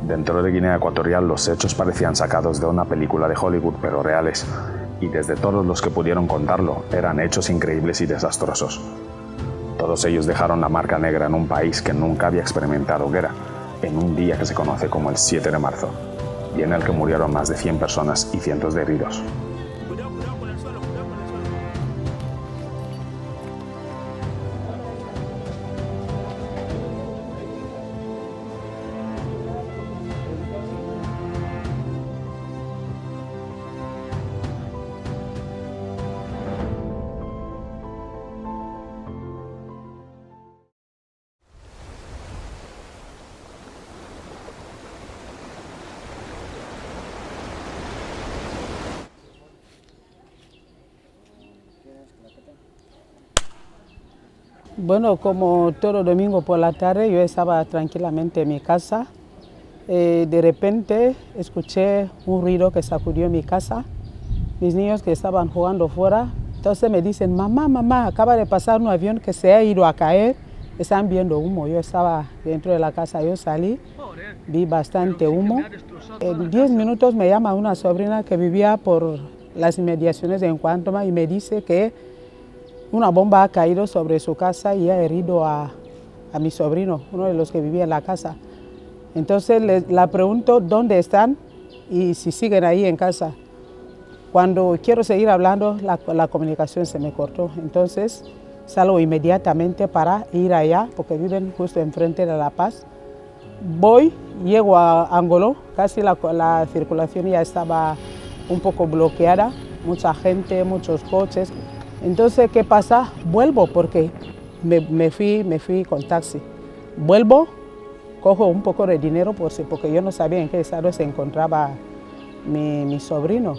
Dentro de Guinea Ecuatorial los hechos parecían sacados de una película de Hollywood, pero reales, y desde todos los que pudieron contarlo eran hechos increíbles y desastrosos. Todos ellos dejaron la marca negra en un país que nunca había experimentado guerra, en un día que se conoce como el 7 de marzo, y en el que murieron más de 100 personas y cientos de heridos. Bueno, como todo domingo por la tarde yo estaba tranquilamente en mi casa. De repente escuché un ruido que sacudió mi casa. Mis niños que estaban jugando fuera, entonces me dicen, mamá, mamá, acaba de pasar un avión que se ha ido a caer. Están viendo humo. Yo estaba dentro de la casa, yo salí, vi bastante humo. En 10 minutos me llama una sobrina que vivía por las inmediaciones de Encuantoma y me dice que una bomba ha caído sobre su casa y ha herido a mi sobrino, uno de los que vivía en la casa. Entonces la pregunto dónde están y si siguen ahí en casa. Cuando quiero seguir hablando, la comunicación se me cortó. Entonces salgo inmediatamente para ir allá, porque viven justo enfrente de La Paz. Voy, llego a Angolo, casi la circulación ya estaba un poco bloqueada, mucha gente, muchos coches. Entonces, ¿qué pasa? Vuelvo porque me fui con taxi. Vuelvo, cojo un poco de dinero porque yo no sabía en qué estado se encontraba mi sobrino.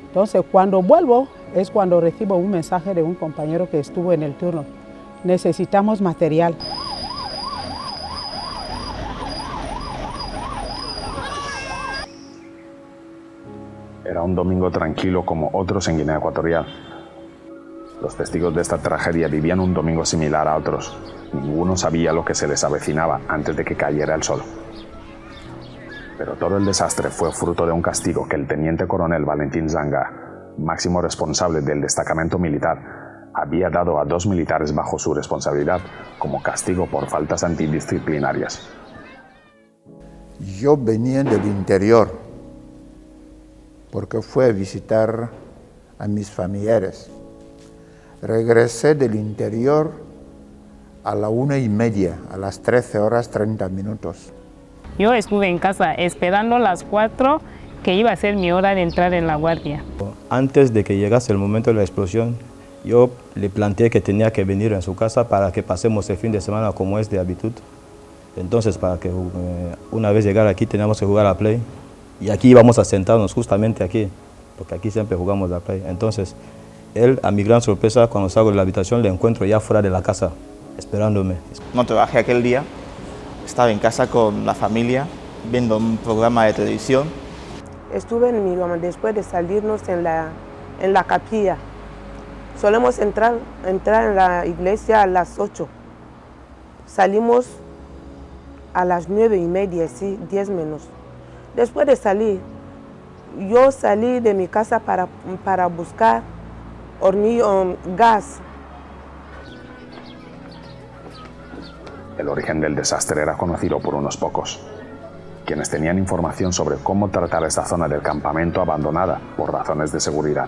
Entonces, cuando vuelvo es cuando recibo un mensaje de un compañero que estuvo en el turno. Necesitamos material. Era un domingo tranquilo como otros en Guinea Ecuatorial. Los testigos de esta tragedia vivían un domingo similar a otros. Ninguno sabía lo que se les avecinaba antes de que cayera el sol. Pero todo el desastre fue fruto de un castigo que el teniente coronel Valentín Zanga, máximo responsable del destacamento militar, había dado a 2 militares bajo su responsabilidad como castigo por faltas antidisciplinarias. Yo venía del interior porque fui a visitar a mis familiares. Regresé del interior a la 1:30, a las 13:30. Yo estuve en casa esperando las 4, que iba a ser mi hora de entrar en la guardia. Antes de que llegase el momento de la explosión, yo le planteé que tenía que venir en su casa para que pasemos el fin de semana como es de habitud. Entonces, para que una vez llegar aquí teníamos que jugar a Play. Y aquí íbamos a sentarnos justamente aquí, porque aquí siempre jugamos a Play. Entonces, él, a mi gran sorpresa, cuando salgo de la habitación, le encuentro ya fuera de la casa, esperándome. No trabajé aquel día, estaba en casa con la familia, viendo un programa de televisión. Estuve en mi mamá después de salirnos en la capilla. Solemos entrar en la iglesia a las 8. Salimos a las 9:30, sí, 10 menos. Después de salir, yo salí de mi casa para buscar gas. El origen del desastre era conocido por unos pocos, quienes tenían información sobre cómo tratar esta zona del campamento abandonada por razones de seguridad.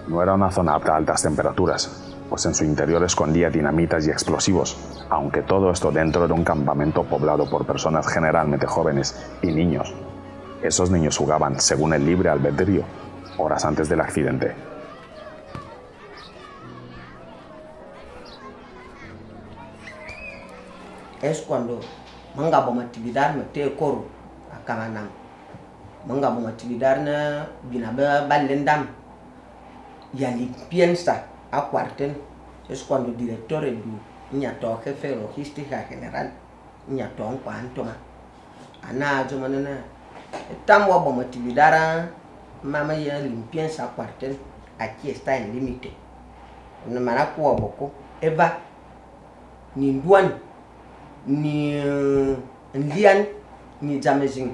No era una zona apta a altas temperaturas, pues en su interior escondía dinamitas y explosivos, aunque todo esto dentro de un campamento poblado por personas generalmente jóvenes y niños. Esos niños jugaban según el libre albedrío, horas antes del accidente. Es cuando manga bom actividad mete coro a Kamanam. Manga bom actividad na binaba balendam. Ya limpieza a cuartel. Es cuando el director del ñato jefe de logística general ñato un cuantoma. Ana jomanana estamos bom actividad mama ya limpieza a cuartel. Aquí está el límite. No manakuwa boko eva ni duan ni lian ni jamezing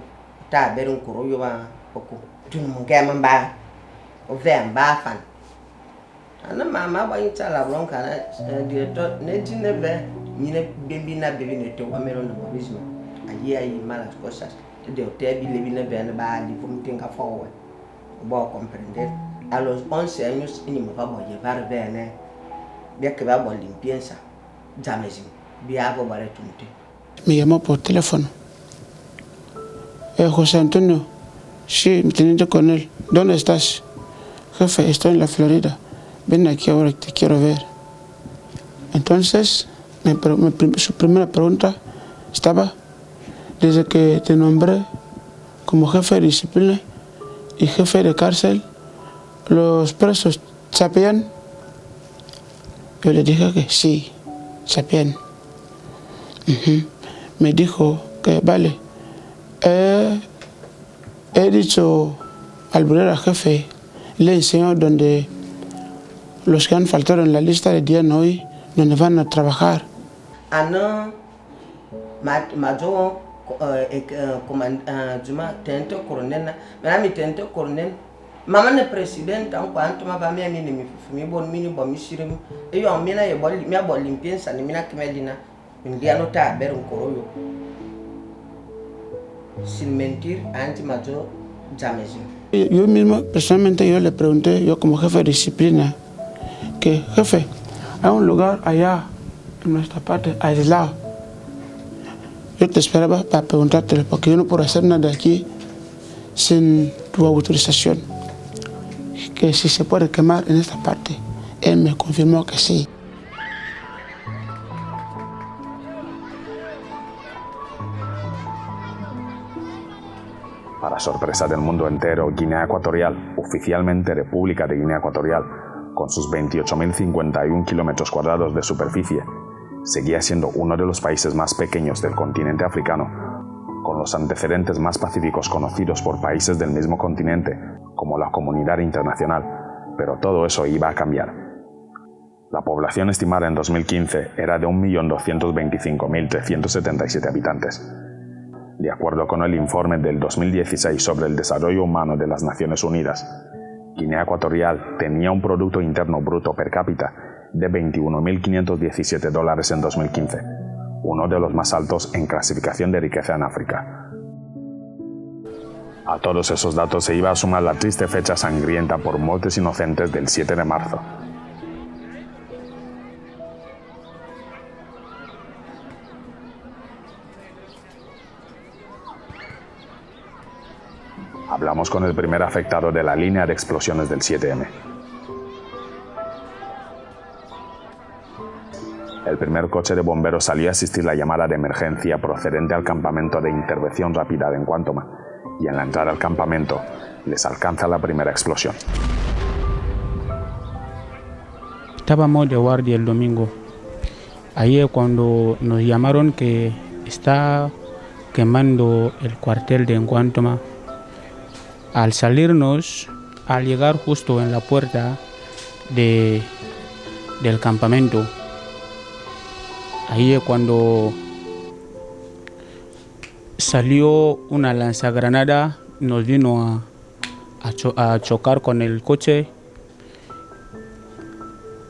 ta berin kuro yo ba oko tun mun ga man ba o ve ba fan ana mama ba yin chala blon kana director ne jine be ni ne bembi na bebe ne to amero no bisma ayi malas cosas de hotel bi le bi ne be ba li fum tinga forward bo comprender a los 11 años ni mo va a llevar bene vea que va a limpieza jamezing via bo bare tunte. Me llamó por teléfono. José Antonio, sí, teniente coronel, ¿dónde estás? Jefe, estoy en la Florida. Ven aquí ahora, te quiero ver. Entonces, su primera pregunta estaba, desde que te nombré como jefe de disciplina y jefe de cárcel, ¿los presos sabían? Yo le dije que sí, sabían. Me dijo que vale, he dicho al brigadier jefe, le enseñó donde los que han faltado en la lista de día de hoy, donde van a trabajar. Ano majo teniente coronel na mi teniente coronel mama ne president an kwanto ma ba mi ni mi bon mini bo mi shirim e yo mi na ye bol mi abol limpieza ni mi na kemelina mi ano ta ber un koroyo sin mentir anti majo jamezing. Yo mismo personalmente yo le pregunté, yo como jefe de disciplina, que jefe, hay un lugar allá en nuestra parte aislado. Yo te esperaba para preguntártelo, porque yo no puedo hacer nada aquí sin tu autorización. Que si se puede quemar en esta parte. Él me confirmó que sí. Para sorpresa del mundo entero, Guinea Ecuatorial, oficialmente República de Guinea Ecuatorial, con sus 28.051 kilómetros cuadrados de superficie, seguía siendo uno de los países más pequeños del continente africano, con los antecedentes más pacíficos conocidos por países del mismo continente, como la comunidad internacional, pero todo eso iba a cambiar. La población estimada en 2015 era de 1.225.377 habitantes. De acuerdo con el informe del 2016 sobre el desarrollo humano de las Naciones Unidas, Guinea Ecuatorial tenía un Producto Interno Bruto per cápita de $21.517 en 2015, uno de los más altos en clasificación de riqueza en África. A todos esos datos se iba a sumar la triste fecha sangrienta por muertes inocentes del 7 de marzo. Hablamos con el primer afectado de la línea de explosiones del 7M. El primer coche de bomberos salió a asistir la llamada de emergencia procedente al campamento de intervención rápida de Nkwantoma, y en la entrada al campamento les alcanza la primera explosión. Estábamos de guardia el domingo. Ahí es cuando nos llamaron que está quemando el cuartel de Nkwantoma. Al salirnos, al llegar justo en la puerta del campamento, ahí es cuando salió una lanzagranada, nos vino a chocar con el coche.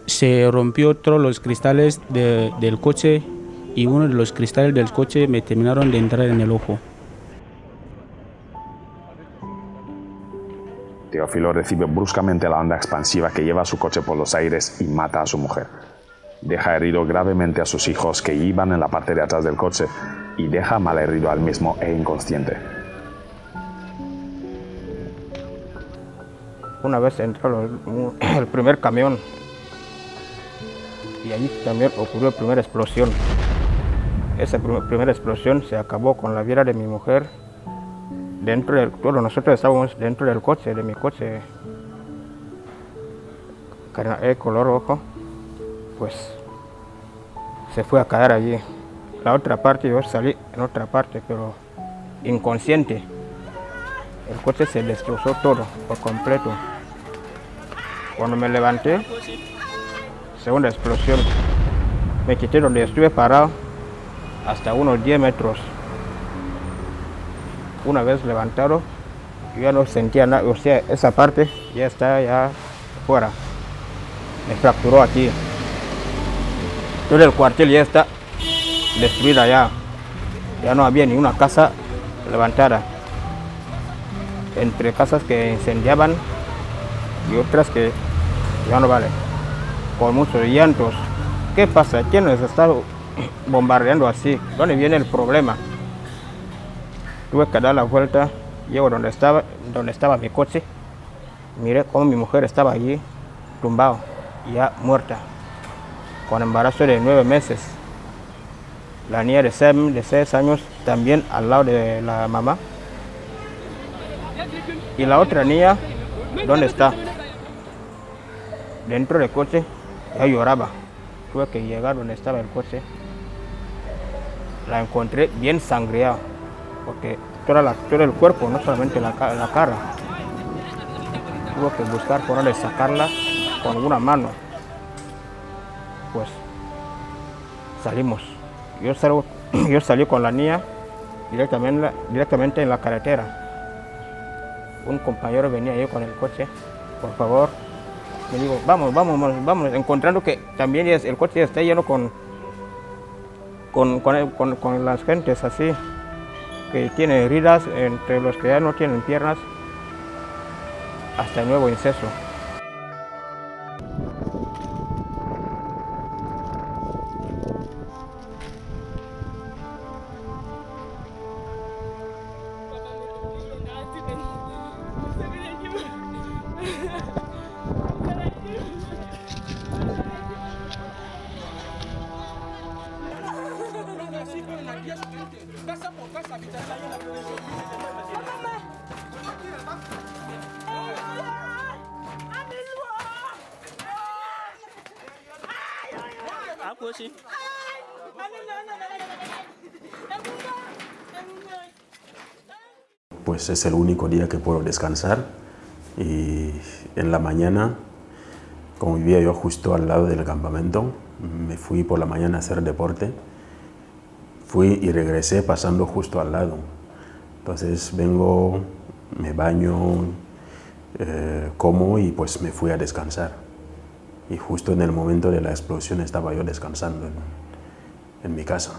Se rompió todos los cristales del coche y uno de los cristales del coche me terminaron de entrar en el ojo. Teófilo recibe bruscamente la onda expansiva que lleva su coche por los aires y mata a su mujer. Deja herido gravemente a sus hijos que iban en la parte de atrás del coche y deja malherido al mismo e inconsciente. Una vez entró el primer camión y allí también ocurrió la primera explosión. Esa primera explosión se acabó con la vida de mi mujer. Todos nosotros estábamos dentro del coche, de mi coche color rojo, pues se fue a caer allí. La otra parte, yo salí en otra parte, pero inconsciente. El coche se destrozó todo, por completo. Cuando me levanté, segunda explosión, me quité donde estuve parado hasta unos 10 metros. una vez levantado, yo ya no sentía nada, o sea, esa parte ya está ya fuera. Me fracturó aquí. Todo el cuartel ya está destruida ya. Ya no había ni una casa levantada. Entre casas que incendiaban y otras que ya no valen. Con muchos llantos. ¿Qué pasa? ¿Quién nos está bombardeando así? ¿Dónde viene el problema? Tuve que dar la vuelta, llego donde estaba mi coche, miré cómo mi mujer estaba allí, tumbado, ya muerta, con embarazo de 9 meses. La niña de 6 años también al lado de la mamá. Y la otra niña, ¿dónde está? Dentro del coche, ya lloraba. Tuve que llegar donde estaba el coche. La encontré bien sangriada, porque todo el cuerpo, no solamente la cara. Tuve que buscar por dónde sacarla con una mano. Pues salimos. Yo salí con la niña directamente en la carretera. Un compañero venía ahí con el coche, por favor. Me digo, vamos, encontrando que también el coche está lleno con las gentes así, que tienen heridas, entre los que ya no tienen piernas, hasta el nuevo inceso. Pues es el único día que puedo descansar, y en la mañana, como vivía yo justo al lado del campamento, me fui por la mañana a hacer deporte, fui y regresé pasando justo al lado. Entonces vengo, me baño, como y pues me fui a descansar. Y justo en el momento de la explosión estaba yo descansando en mi casa.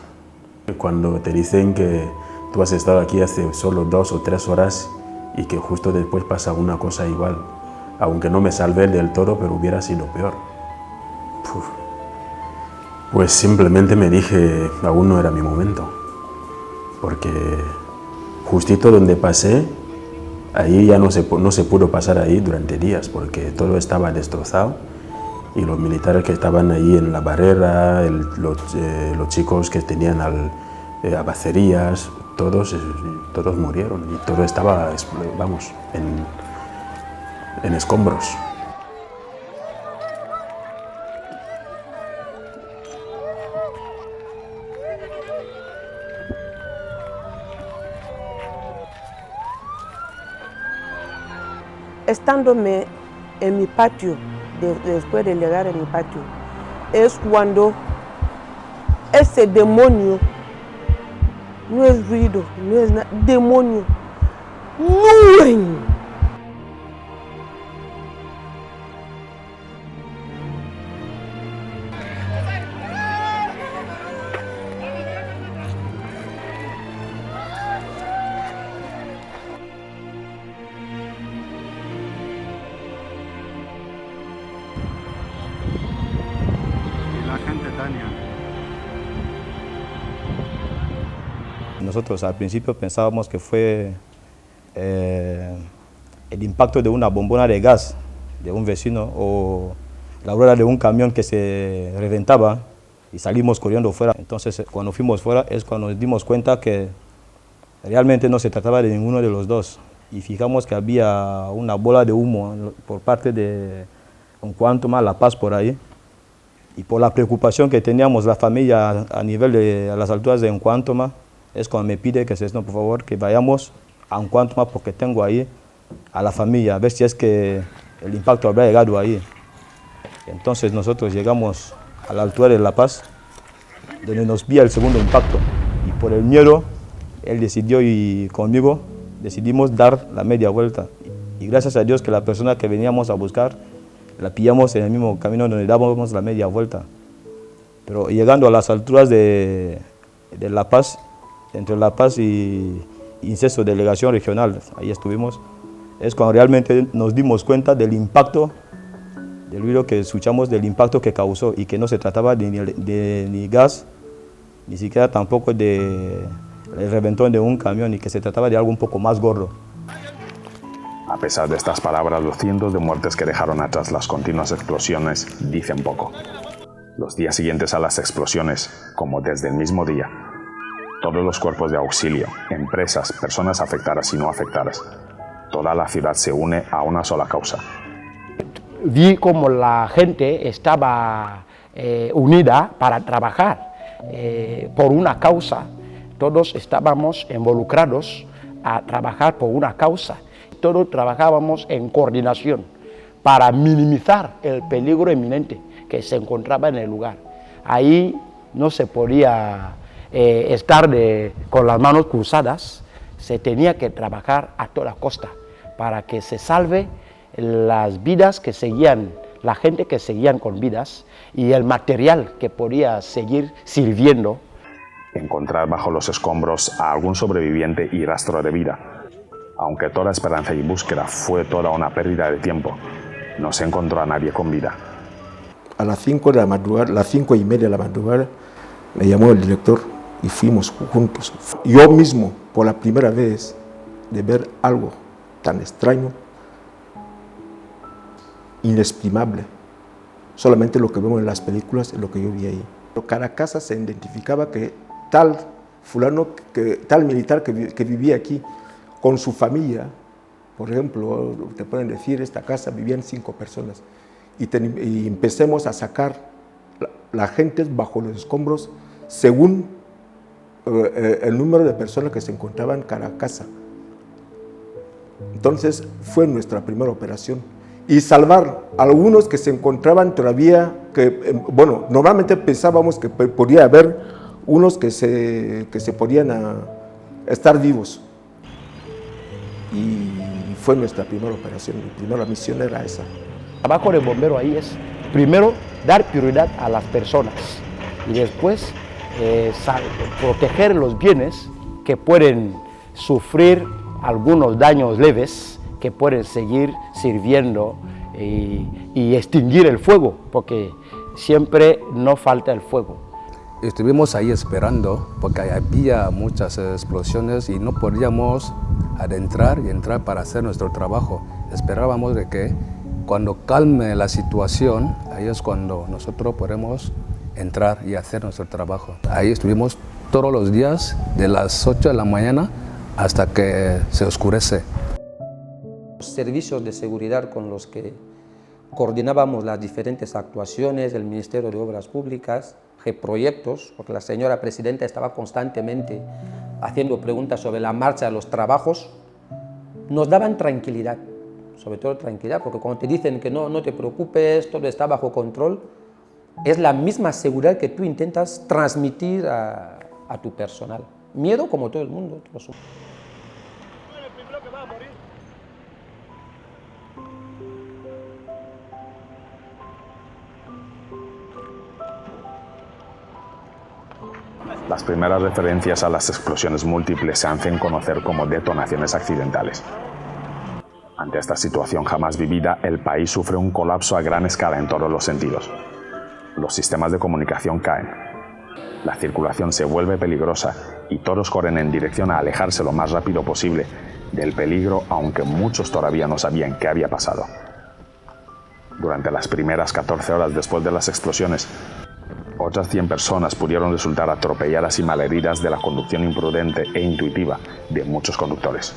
Cuando te dicen que tú has estado aquí hace solo 2 o 3 horas y que justo después pasa una cosa igual, aunque no me salvé del todo, pero hubiera sido peor. Pues simplemente me dije, aún no era mi momento, porque justito donde pasé, ahí ya no se pudo pasar ahí durante días, porque todo estaba destrozado, y los militares que estaban ahí en la barrera, los chicos que tenían abacerías, todos murieron, y todo estaba, vamos, en escombros. Estándome en mi patio, después de llegar en mi patio, es cuando ese demonio, no es ruido, no es nada, demonio, ¡mueren! Nosotros al principio pensábamos que fue el impacto de una bombona de gas de un vecino o la rueda de un camión que se reventaba, y salimos corriendo fuera. Entonces cuando fuimos fuera es cuando nos dimos cuenta que realmente no se trataba de ninguno de los dos, y fijamos que había una bola de humo por parte de Nkuantoma, La Paz, por ahí. Y por la preocupación que teníamos la familia a nivel de las alturas de Nkuantoma, es cuando me pide que por favor que vayamos a Nkuantoma, porque tengo ahí a la familia, a ver si es que el impacto habrá llegado ahí. Entonces nosotros llegamos a la altura de La Paz, donde nos pilla el segundo impacto, y por el miedo él decidió ir conmigo decidimos dar la media vuelta. Y gracias a Dios que la persona que veníamos a buscar la pillamos en el mismo camino donde dábamos la media vuelta. Pero llegando a las alturas de La Paz, entre La Paz y Inceso, delegación regional, ahí estuvimos, es cuando realmente nos dimos cuenta del impacto, del ruido que escuchamos, del impacto que causó, y que no se trataba de ni gas, ni siquiera tampoco del reventón de un camión, y que se trataba de algo un poco más gordo. A pesar de estas palabras, los cientos de muertes que dejaron atrás las continuas explosiones dicen poco. Los días siguientes a las explosiones, como desde el mismo día, todos los cuerpos de auxilio, empresas, personas afectadas y no afectadas, toda la ciudad se une a una sola causa. Vi como la gente estaba unida para trabajar por una causa. Todos estábamos involucrados a trabajar por una causa. Todos trabajábamos en coordinación para minimizar el peligro inminente que se encontraba en el lugar. Ahí no se podía estar con las manos cruzadas, se tenía que trabajar a toda costa para que se salve las vidas que seguían, la gente que seguían con vidas y el material que podía seguir sirviendo. Encontrar bajo los escombros a algún sobreviviente y rastro de vida. Aunque toda esperanza y búsqueda fue toda una pérdida de tiempo, no se encontró a nadie con vida. A las 5 de la madrugada, las 5:30 de la madrugada, me llamó el director y fuimos juntos. Yo mismo, por la primera vez, de ver algo tan extraño, inexplicable. Solamente lo que vemos en las películas es lo que yo vi ahí. Cada casa se identificaba que tal fulano, tal militar que vivía aquí, con su familia, por ejemplo, te pueden decir, esta casa vivían 5 personas, y empecemos a sacar la gente bajo los escombros según el número de personas que se encontraban en cada casa. Entonces fue nuestra primera operación, y salvar a algunos que se encontraban todavía, bueno, normalmente pensábamos que podía haber unos que se podían estar vivos. Y fue nuestra primera operación, mi primera misión era esa. El trabajo del bombero ahí es, primero, dar prioridad a las personas y después proteger los bienes que pueden sufrir algunos daños leves, que pueden seguir sirviendo y extinguir el fuego, porque siempre no falta el fuego. Estuvimos ahí esperando porque había muchas explosiones y no podíamos adentrar y entrar para hacer nuestro trabajo. Esperábamos de que cuando calme la situación, ahí es cuando nosotros podemos entrar y hacer nuestro trabajo. Ahí estuvimos todos los días de las 8 de la mañana hasta que se oscurece. Los servicios de seguridad con los que coordinábamos las diferentes actuaciones del Ministerio de Obras Públicas, proyectos, porque la señora presidenta estaba constantemente haciendo preguntas sobre la marcha de los trabajos, nos daban tranquilidad, sobre todo tranquilidad, porque cuando te dicen que no te preocupes, todo está bajo control, es la misma seguridad que tú intentas transmitir a tu personal. Miedo como todo el mundo. Las primeras referencias a las explosiones múltiples se hacen conocer como detonaciones accidentales. Ante esta situación jamás vivida, el país sufre un colapso a gran escala en todos los sentidos. Los sistemas de comunicación caen, la circulación se vuelve peligrosa y todos corren en dirección a alejarse lo más rápido posible del peligro, aunque muchos todavía no sabían qué había pasado. Durante las primeras 14 horas después de las explosiones, otras 100 personas pudieron resultar atropelladas y malheridas de la conducción imprudente e intuitiva de muchos conductores.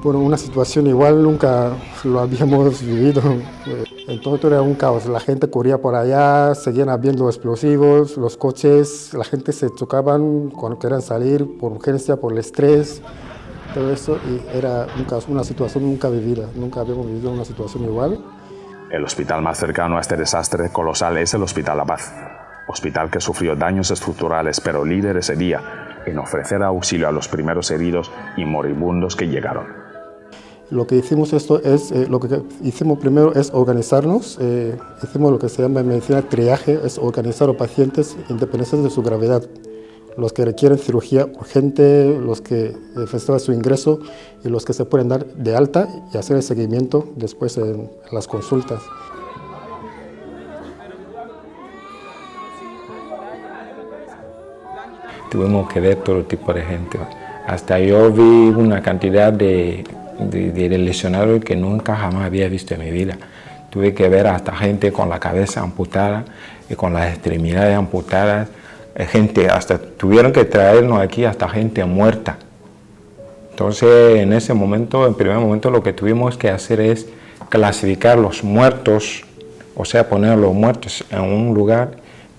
Por una situación igual nunca lo habíamos vivido. Entonces era un caos. La gente corría por allá, seguían habiendo explosivos, los coches, la gente se chocaban cuando querían salir por urgencia, por el estrés, todo eso. Y era un caos, una situación nunca vivida. Nunca habíamos vivido una situación igual. El hospital más cercano a este desastre colosal es el Hospital La Paz. Hospital que sufrió daños estructurales, pero líder ese día en ofrecer auxilio a los primeros heridos y moribundos que llegaron. Lo que hicimos primero es organizarnos, hicimos lo que se llama en medicina triaje, es organizar a pacientes independientemente de su gravedad. Los que requieren cirugía urgente, los que necesitan su ingreso y los que se pueden dar de alta y hacer el seguimiento después en las consultas. Tuvimos que ver todo tipo de gente. Hasta yo vi una cantidad de lesionados que nunca jamás había visto en mi vida. Tuve que ver hasta gente con la cabeza amputada y con las extremidades amputadas. Gente, hasta tuvieron que traernos aquí hasta gente muerta. Entonces, en ese momento, en primer momento, lo que tuvimos que hacer es clasificar los muertos, o sea, poner los muertos en un lugar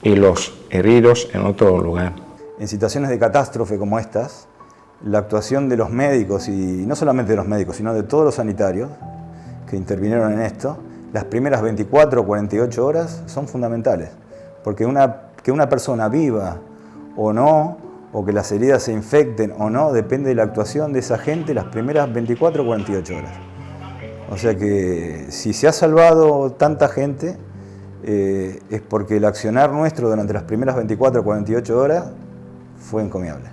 y los heridos en otro lugar. En situaciones de catástrofe como estas, la actuación de los médicos, y no solamente de los médicos, sino de todos los sanitarios que intervinieron en esto, las primeras 24 o 48 horas son fundamentales, porque que una persona viva o no, o que las heridas se infecten o no, depende de la actuación de esa gente las primeras 24 o 48 horas. O sea que si se ha salvado tanta gente, es porque el accionar nuestro durante las primeras 24 o 48 horas fue encomiable.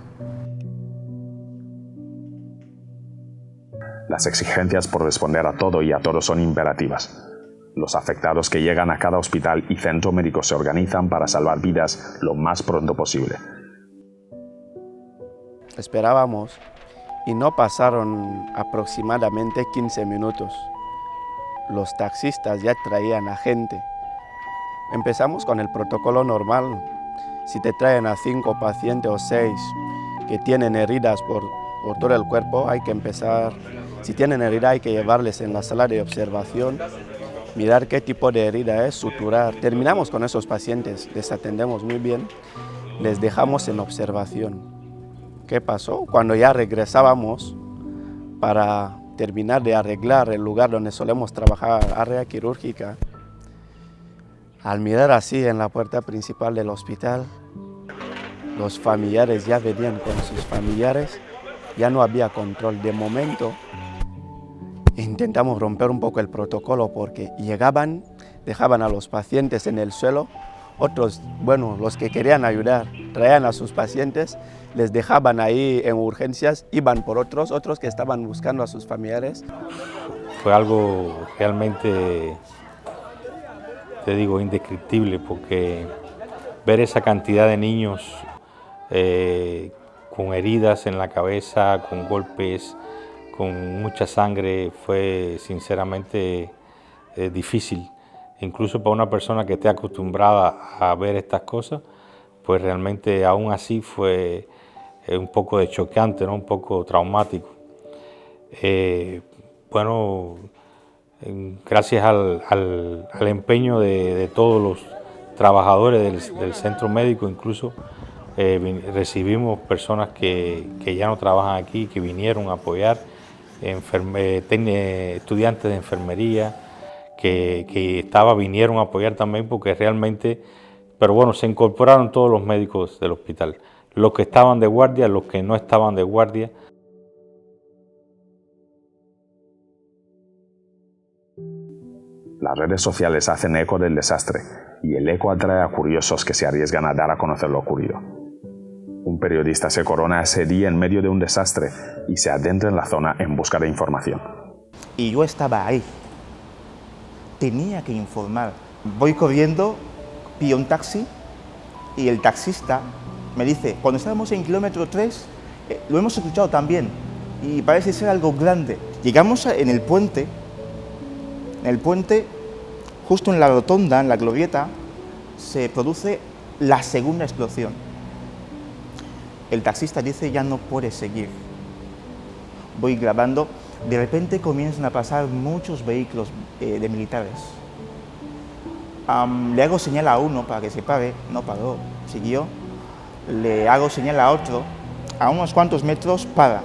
Las exigencias por responder a todo y a todos son imperativas. Los afectados que llegan a cada hospital y centro médico se organizan para salvar vidas lo más pronto posible. Esperábamos y no pasaron aproximadamente 15 minutos. Los taxistas ya traían a gente. Empezamos con el protocolo normal. Si te traen a 5 pacientes o 6 que tienen heridas por todo el cuerpo, hay que empezar. Si tienen herida hay que llevarles en la sala de observación, mirar qué tipo de herida es, suturar. Terminamos con esos pacientes, les atendemos muy bien, les dejamos en observación. ¿Qué pasó? Cuando ya regresábamos para terminar de arreglar el lugar donde solemos trabajar, área quirúrgica, al mirar así en la puerta principal del hospital, los familiares ya venían con sus familiares, ya no había control. De momento, intentamos romper un poco el protocolo porque llegaban, dejaban a los pacientes en el suelo, otros, bueno, los que querían ayudar, traían a sus pacientes, les dejaban ahí en urgencias, iban por otros que estaban buscando a sus familiares. Fue algo realmente, te digo, indescriptible, porque ver esa cantidad de niños con heridas en la cabeza, con golpes, con mucha sangre, fue sinceramente difícil. Incluso para una persona que esté acostumbrada a ver estas cosas, pues realmente aún así fue un poco de choqueante, ¿no? Un poco traumático. Bueno, gracias al empeño de todos los trabajadores del centro médico, incluso recibimos personas que ya no trabajan aquí, que vinieron a apoyar, estudiantes de enfermería, que vinieron a apoyar también, porque realmente, pero bueno, se incorporaron todos los médicos del hospital, los que estaban de guardia, los que no estaban de guardia. Las redes sociales hacen eco del desastre y el eco atrae a curiosos que se arriesgan a dar a conocer lo ocurrido. Un periodista se corona ese día en medio de un desastre y se adentra en la zona en busca de información. Y yo estaba ahí. Tenía que informar. Voy corriendo, pillo un taxi y el taxista me dice, cuando estábamos en kilómetro 3, lo hemos escuchado también y parece ser algo grande. Llegamos en el puente, justo en la rotonda, en la glorieta, se produce la segunda explosión. El taxista dice, ya no puede seguir. Voy grabando, de repente comienzan a pasar muchos vehículos de militares. Le hago señal a uno para que se pare, no paró, siguió. Le hago señal a otro, a unos cuantos metros para.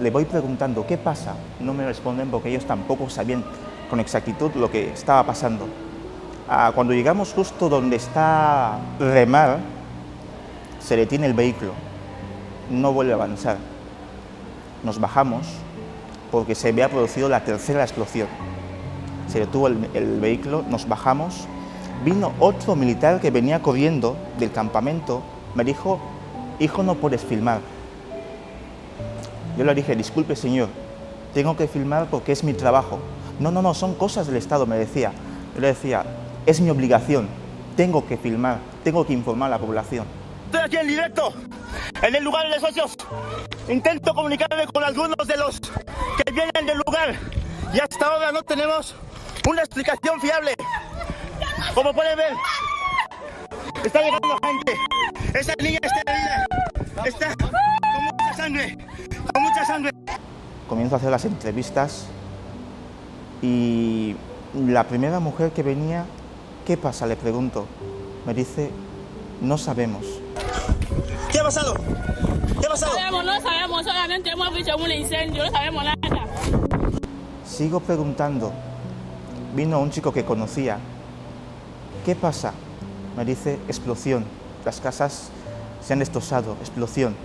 Le voy preguntando, ¿qué pasa? No me responden porque ellos tampoco sabían con exactitud lo que estaba pasando. Cuando llegamos justo donde está Remar, se detiene el vehículo. no vuelve a avanzar. Nos bajamos porque se había producido la tercera explosión. Se detuvo el vehículo, nos bajamos, vino otro militar que venía corriendo del campamento, me dijo, hijo, no puedes filmar. Yo le dije, disculpe señor, tengo que filmar porque es mi trabajo. No, no, no, son cosas del Estado, me decía. Yo le decía, es mi obligación, tengo que filmar, tengo que informar a la población. Estoy aquí en directo, en el lugar de los socios. Intento comunicarme con algunos de los que vienen del lugar y hasta ahora no tenemos una explicación fiable. Como pueden ver, está llegando gente. Esa niña está herida, está con mucha sangre, con mucha sangre. Comienzo a hacer las entrevistas y la primera mujer que venía, ¿qué pasa?, le pregunto. Me dice, no sabemos. ¿Qué ha pasado? ¿Qué ha pasado? No sabemos, solamente hemos visto un incendio, no sabemos nada. Sigo preguntando. Vino un chico que conocía. ¿Qué pasa? Me dice, explosión. Las casas se han destrozado, explosión.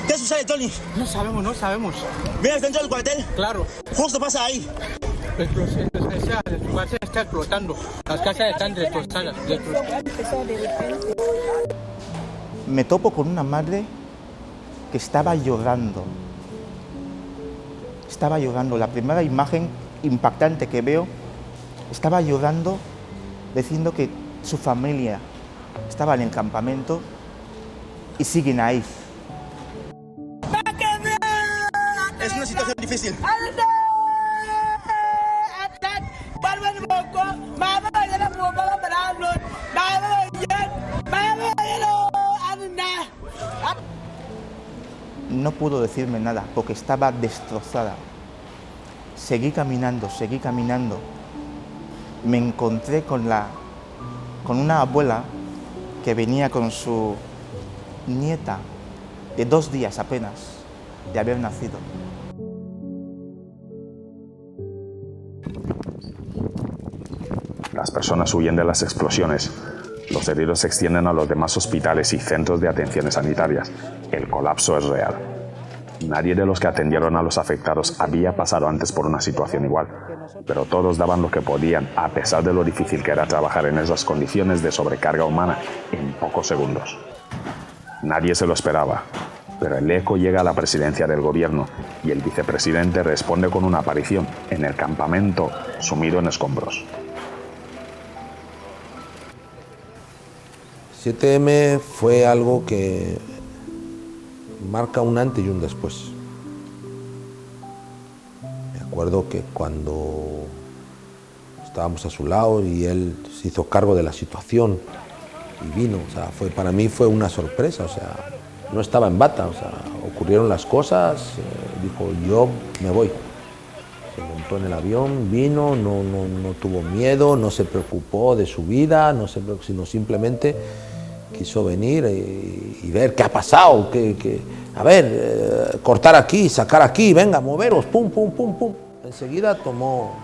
¿Qué sucede, Tony? No sabemos, no sabemos. ¿Vienes dentro del cuartel? Claro. Justo pasa ahí. El cuartel está explotando. Las casas están destrozadas. Me topo con una madre que estaba llorando. Estaba llorando. La primera imagen impactante que veo, estaba llorando, diciendo que su familia estaba en el campamento y siguen ahí. Es una situación difícil. No pudo decirme nada porque estaba destrozada. Seguí caminando, seguí caminando. Me encontré con una abuela que venía con su nieta de 2 días apenas de haber nacido. Las personas huyen de las explosiones. Los heridos se extienden a los demás hospitales y centros de atenciones sanitarias. El colapso es real. Nadie de los que atendieron a los afectados había pasado antes por una situación igual, pero todos daban lo que podían, a pesar de lo difícil que era trabajar en esas condiciones de sobrecarga humana en pocos segundos. Nadie se lo esperaba, pero el eco llega a la presidencia del gobierno y el vicepresidente responde con una aparición en el campamento sumido en escombros. 7M fue algo que marca un antes y un después. Me acuerdo que cuando estábamos a su lado y él se hizo cargo de la situación y vino, o sea, para mí fue una sorpresa, o sea, no estaba en bata, o sea, ocurrieron las cosas, dijo, yo me voy. Se montó en el avión, vino, no tuvo miedo, no se preocupó de su vida, sino simplemente quiso venir y ver qué ha pasado, cortar aquí, sacar aquí, venga, moveros, pum, pum, pum, pum. Enseguida tomó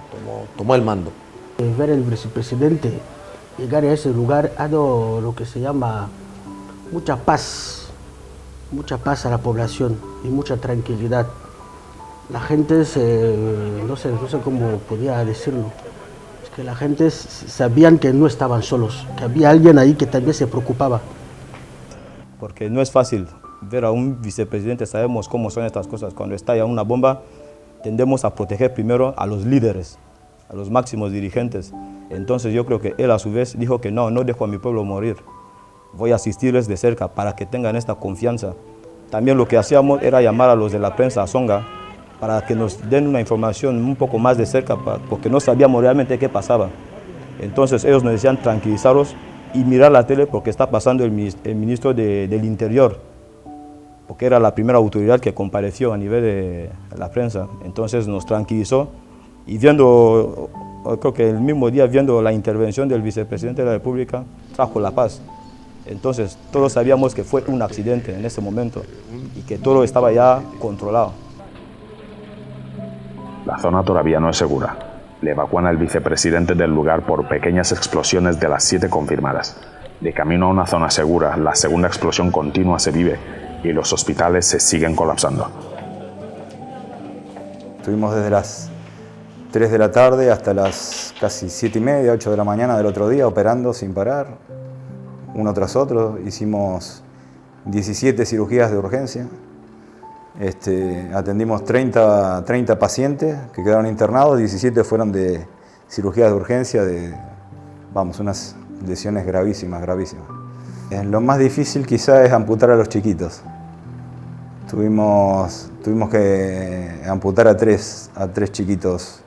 el mando. Ver el vicepresidente llegar a ese lugar ha dado lo que se llama mucha paz a la población y mucha tranquilidad. La gente, no sé cómo podía decirlo, es que la gente sabían que no estaban solos, que había alguien ahí que también se preocupaba. Porque no es fácil ver a un vicepresidente, sabemos cómo son estas cosas. Cuando estalla una bomba, tendemos a proteger primero a los líderes, a los máximos dirigentes. Entonces yo creo que él a su vez dijo que no dejo a mi pueblo morir. Voy a asistirles de cerca para que tengan esta confianza. También lo que hacíamos era llamar a los de la prensa a Songa para que nos den una información un poco más de cerca, porque no sabíamos realmente qué pasaba. Entonces ellos nos decían tranquilizaros y mirar la tele porque está pasando el ministro del Interior, porque era la primera autoridad que compareció a nivel de la prensa. Entonces nos tranquilizó y creo que el mismo día viendo la intervención del vicepresidente de la República, trajo la paz. Entonces todos sabíamos que fue un accidente en ese momento y que todo estaba ya controlado. La zona todavía no es segura. Le evacúan al vicepresidente del lugar por pequeñas explosiones de las 7 confirmadas. De camino a una zona segura, la segunda explosión continua se vive y los hospitales se siguen colapsando. Estuvimos desde las 3 de la tarde hasta las casi 7:30, 8 de la mañana del otro día operando sin parar, uno tras otro. Hicimos 17 cirugías de urgencia. Atendimos 30 pacientes que quedaron internados, 17 fueron de cirugías de urgencia, unas lesiones gravísimas. Lo más difícil quizá es amputar a los chiquitos. Tuvimos que amputar a tres chiquitos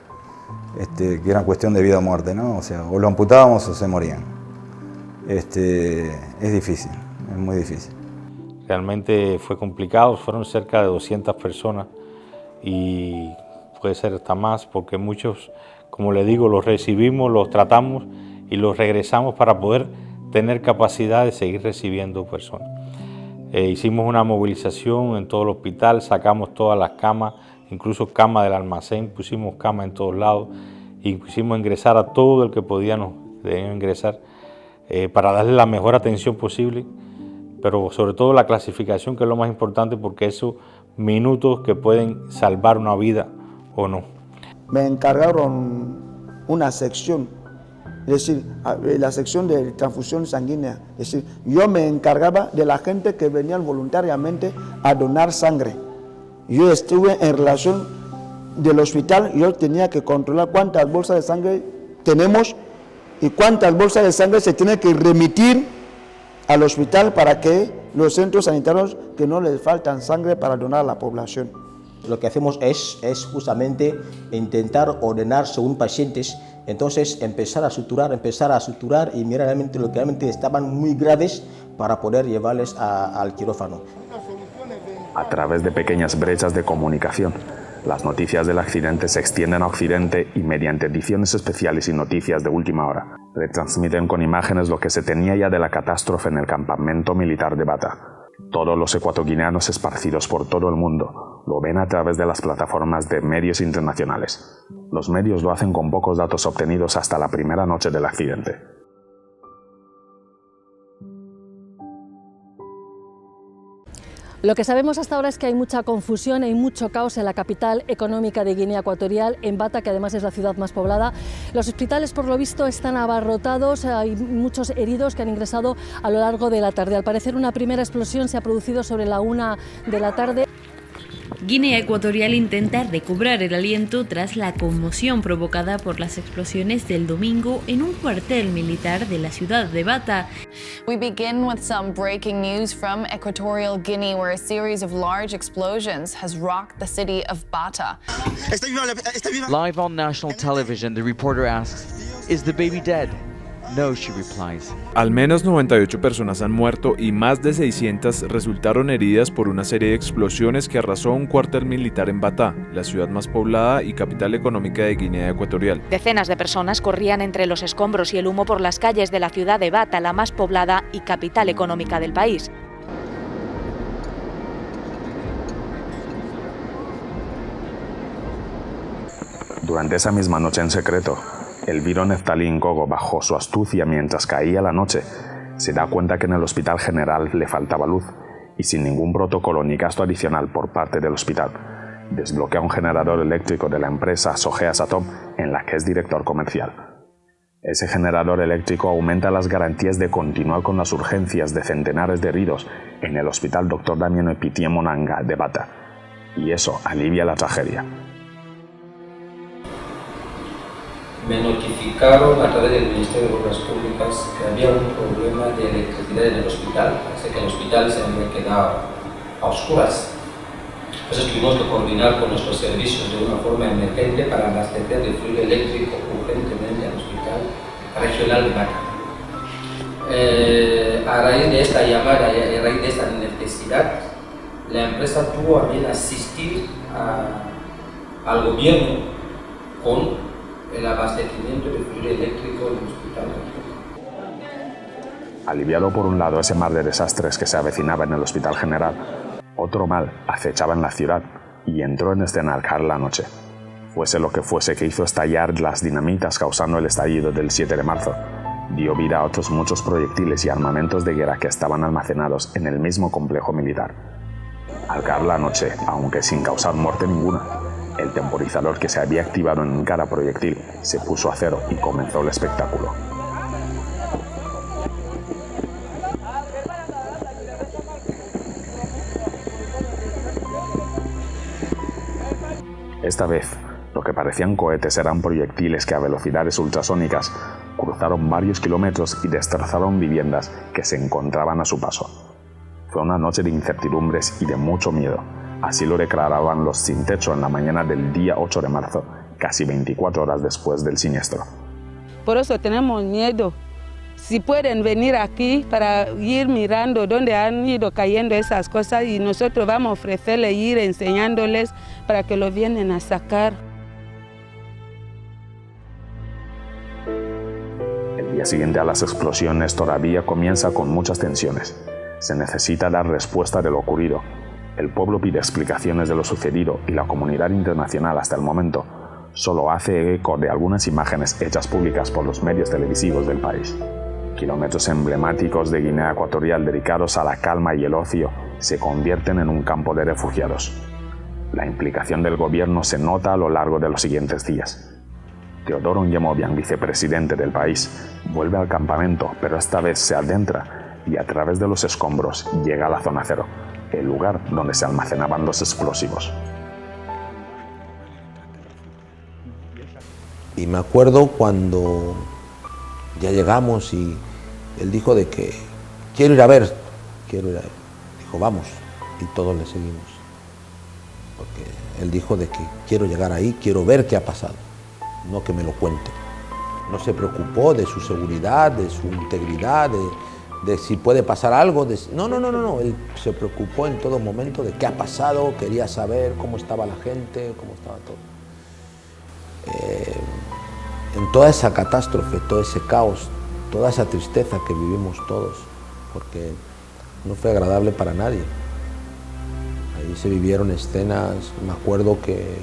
que eran cuestión de vida o muerte, ¿no? O sea, o lo amputábamos o se morían. Es difícil, es muy difícil. Realmente fue complicado, fueron cerca de 200 personas y puede ser hasta más porque muchos, como le digo, los recibimos, los tratamos y los regresamos para poder tener capacidad de seguir recibiendo personas. Hicimos una movilización en todo el hospital, sacamos todas las camas, incluso camas del almacén, pusimos camas en todos lados y quisimos ingresar a todo el que podíamos ingresar para darle la mejor atención posible, pero sobre todo la clasificación, que es lo más importante, porque esos minutos que pueden salvar una vida o no. Me encargaron una sección, es decir, la sección de transfusión sanguínea. Es decir, yo me encargaba de la gente que venía voluntariamente a donar sangre. Yo estuve en relación del hospital, yo tenía que controlar cuántas bolsas de sangre tenemos y cuántas bolsas de sangre se tiene que remitir al hospital para que los centros sanitarios que no les faltan sangre para donar a la población. Lo que hacemos es justamente intentar ordenar según pacientes, entonces empezar a suturar y mirar realmente lo que realmente estaban muy graves para poder llevarles al quirófano. A través de pequeñas brechas de comunicación, las noticias del accidente se extienden a Occidente y mediante ediciones especiales y noticias de última hora, retransmiten con imágenes lo que se tenía ya de la catástrofe en el campamento militar de Bata. Todos los ecuatoguineanos esparcidos por todo el mundo lo ven a través de las plataformas de medios internacionales. Los medios lo hacen con pocos datos obtenidos hasta la primera noche del accidente. Lo que sabemos hasta ahora es que hay mucha confusión, hay mucho caos en la capital económica de Guinea Ecuatorial, en Bata, que además es la ciudad más poblada. Los hospitales, por lo visto, están abarrotados, hay muchos heridos que han ingresado a lo largo de la tarde. Al parecer, una primera explosión se ha producido sobre la 1 de la tarde. Guinea Ecuatorial intenta recobrar el aliento tras la conmoción provocada por las explosiones del domingo en un cuartel militar de la ciudad de Bata. We begin with some breaking news from Equatorial Guinea, where a series of large explosions has rocked the city of Bata. Live on national television, the reporter asks, "Is the baby dead?" No, she replies. Al menos 98 personas han muerto y más de 600 resultaron heridas por una serie de explosiones que arrasó un cuartel militar en Bata, la ciudad más poblada y capital económica de Guinea Ecuatorial. Decenas de personas corrían entre los escombros y el humo por las calles de la ciudad de Bata, la más poblada y capital económica del país. Durante esa misma noche en secreto, Elviro Neftalí Ngogo, bajo su astucia mientras caía la noche, se da cuenta que en el hospital general le faltaba luz y sin ningún protocolo ni gasto adicional por parte del hospital, desbloquea un generador eléctrico de la empresa Sogeas Atom en la que es director comercial. Ese generador eléctrico aumenta las garantías de continuar con las urgencias de centenares de heridos en el hospital Dr. Damiano Epitie Monanga de Bata, y eso alivia la tragedia. Me notificaron a través del Ministerio de Obras Públicas que había un problema de electricidad en el hospital, así que el hospital se había quedado a oscuras. Entonces tuvimos que coordinar con nuestros servicios de una forma emergente para abastecer de fluido eléctrico urgentemente al hospital regional de Bata. A raíz de esta llamada y a raíz de esta necesidad, la empresa tuvo a bien asistir al gobierno con el abastecimiento de fluido eléctrico en el hospital. Aliviado por un lado ese mar de desastres que se avecinaba en el hospital general, otro mal acechaba en la ciudad y entró en escena al caer la noche. Fuese lo que fuese que hizo estallar las dinamitas causando el estallido del 7 de marzo, dio vida a otros muchos proyectiles y armamentos de guerra que estaban almacenados en el mismo complejo militar. Al caer la noche, aunque sin causar muerte ninguna, el temporizador que se había activado en cada proyectil se puso a cero y comenzó el espectáculo. Esta vez, lo que parecían cohetes eran proyectiles que a velocidades ultrasónicas cruzaron varios kilómetros y destrozaron viviendas que se encontraban a su paso. Fue una noche de incertidumbres y de mucho miedo. Así lo declaraban los sin techo en la mañana del día 8 de marzo, casi 24 horas después del siniestro. Por eso tenemos miedo. Si pueden venir aquí para ir mirando dónde han ido cayendo esas cosas y nosotros vamos a ofrecerles ir enseñándoles para que lo vienen a sacar. El día siguiente a las explosiones todavía comienza con muchas tensiones. Se necesita dar respuesta de lo ocurrido. El pueblo pide explicaciones de lo sucedido y la comunidad internacional hasta el momento solo hace eco de algunas imágenes hechas públicas por los medios televisivos del país. Kilómetros emblemáticos de Guinea Ecuatorial dedicados a la calma y el ocio se convierten en un campo de refugiados. La implicación del gobierno se nota a lo largo de los siguientes días. Teodoro Nyemobian, vicepresidente del país, vuelve al campamento, pero esta vez se adentra y a través de los escombros llega a la zona cero, el lugar donde se almacenaban los explosivos. Y me acuerdo cuando ya llegamos y él dijo de que quiero ir a ver. Dijo, vamos, y todos le seguimos. Porque él dijo de que quiero llegar ahí, quiero ver qué ha pasado, no que me lo cuente. No se preocupó de su seguridad, de su integridad, de si puede pasar algo. No, él se preocupó en todo momento de qué ha pasado, quería saber cómo estaba la gente, cómo estaba todo. En toda esa catástrofe, todo ese caos, toda esa tristeza que vivimos todos, porque no fue agradable para nadie. Ahí se vivieron escenas, me acuerdo que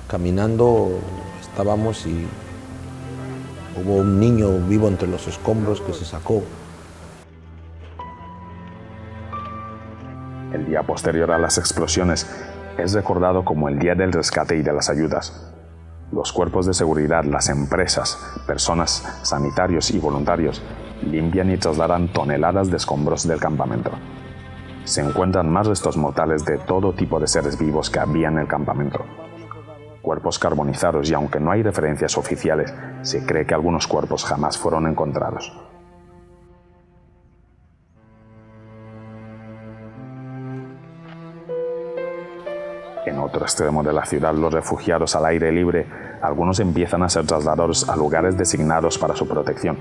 caminando estábamos y hubo un niño vivo entre los escombros que se sacó. El día posterior a las explosiones es recordado como el día del rescate y de las ayudas. Los cuerpos de seguridad, las empresas, personas, sanitarios y voluntarios limpian y trasladan toneladas de escombros del campamento. Se encuentran más restos mortales de todo tipo de seres vivos que había en el campamento. Cuerpos carbonizados y aunque no hay referencias oficiales, se cree que algunos cuerpos jamás fueron encontrados. En otro extremo de la ciudad, los refugiados al aire libre, algunos empiezan a ser trasladados a lugares designados para su protección.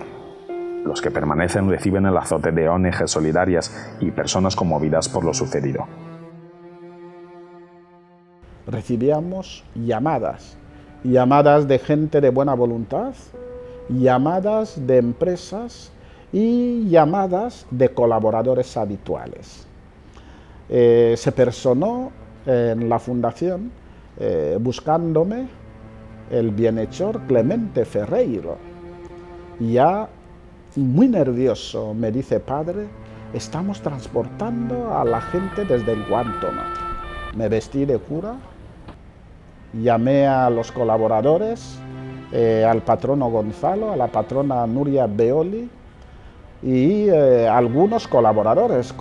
Los que permanecen reciben el azote de ONG solidarias y personas conmovidas por lo sucedido. Recibíamos llamadas de gente de buena voluntad, llamadas de empresas y llamadas de colaboradores habituales. Se personó en la fundación buscándome el bienhechor Clemente Ferreiro. Ya muy nervioso me dice, padre, estamos transportando a la gente desde el Guantánamo. Me vestí de cura, llamé a los colaboradores, al patrono Gonzalo, a la patrona Nuria Beoli y algunos colaboradores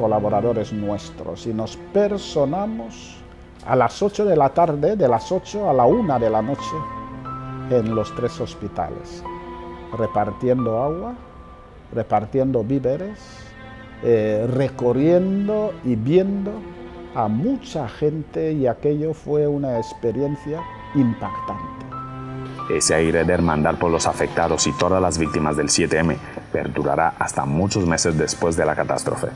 nuestros, y nos personamos a las 8 de la tarde, de las 8 a la 1 de la noche, en los 3 hospitales, repartiendo agua, repartiendo víveres, recorriendo y viendo a mucha gente, y aquello fue una experiencia impactante. Ese aire de hermandad por los afectados y todas las víctimas del 7M perdurará hasta muchos meses después de la catástrofe.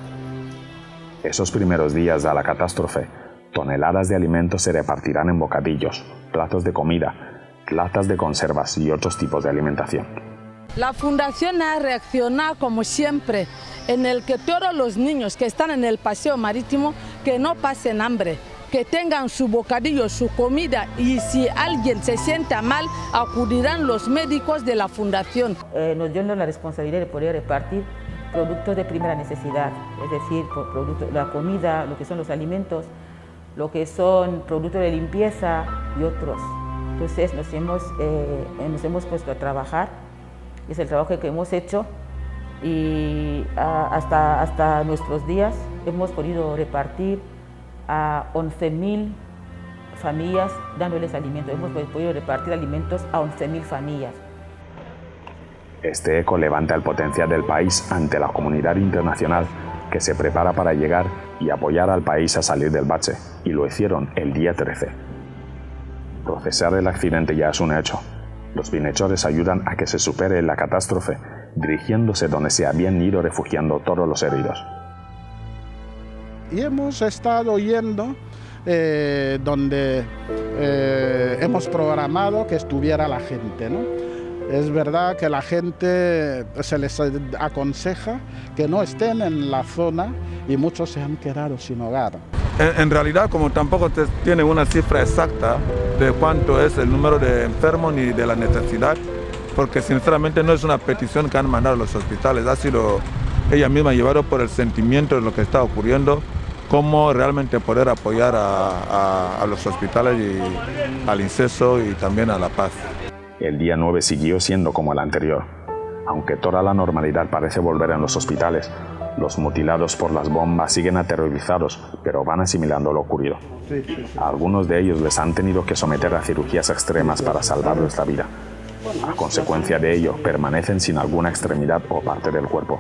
Esos primeros días de la catástrofe, toneladas de alimentos se repartirán en bocadillos, platos de comida, latas de conservas y otros tipos de alimentación. La fundación ha reaccionado como siempre, en el que todos los niños que están en el paseo marítimo que no pasen hambre, que tengan su bocadillo, su comida, y si alguien se sienta mal, acudirán los médicos de la fundación. Nos dio la responsabilidad de poder repartir productos de primera necesidad, es decir, por productos, la comida, lo que son los alimentos, lo que son productos de limpieza y otros. Entonces nos hemos puesto a trabajar, es el trabajo que hemos hecho y hasta nuestros días hemos podido repartir a 11.000 familias dándoles alimentos. Hemos podido repartir alimentos a 11.000 familias. Este eco levanta el potencial del país ante la comunidad internacional que se prepara para llegar y apoyar al país a salir del bache, y lo hicieron el día 13. Procesar el accidente ya es un hecho. Los bienhechores ayudan a que se supere la catástrofe, dirigiéndose donde se habían ido refugiando todos los heridos. Y hemos estado yendo donde hemos programado que estuviera la gente, ¿no? Es verdad que la gente se les aconseja que no estén en la zona y muchos se han quedado sin hogar. En realidad, como tampoco tiene una cifra exacta de cuánto es el número de enfermos ni de la necesidad, porque sinceramente no es una petición que han mandado a los hospitales, ha sido ella misma llevada por el sentimiento de lo que está ocurriendo, cómo realmente poder apoyar a los hospitales y al INCESO y también a La Paz. El día 9 siguió siendo como el anterior. Aunque toda la normalidad parece volver en los hospitales, los mutilados por las bombas siguen aterrorizados, pero van asimilando lo ocurrido. A algunos de ellos les han tenido que someter a cirugías extremas para salvarles la vida. A consecuencia de ello, permanecen sin alguna extremidad o parte del cuerpo.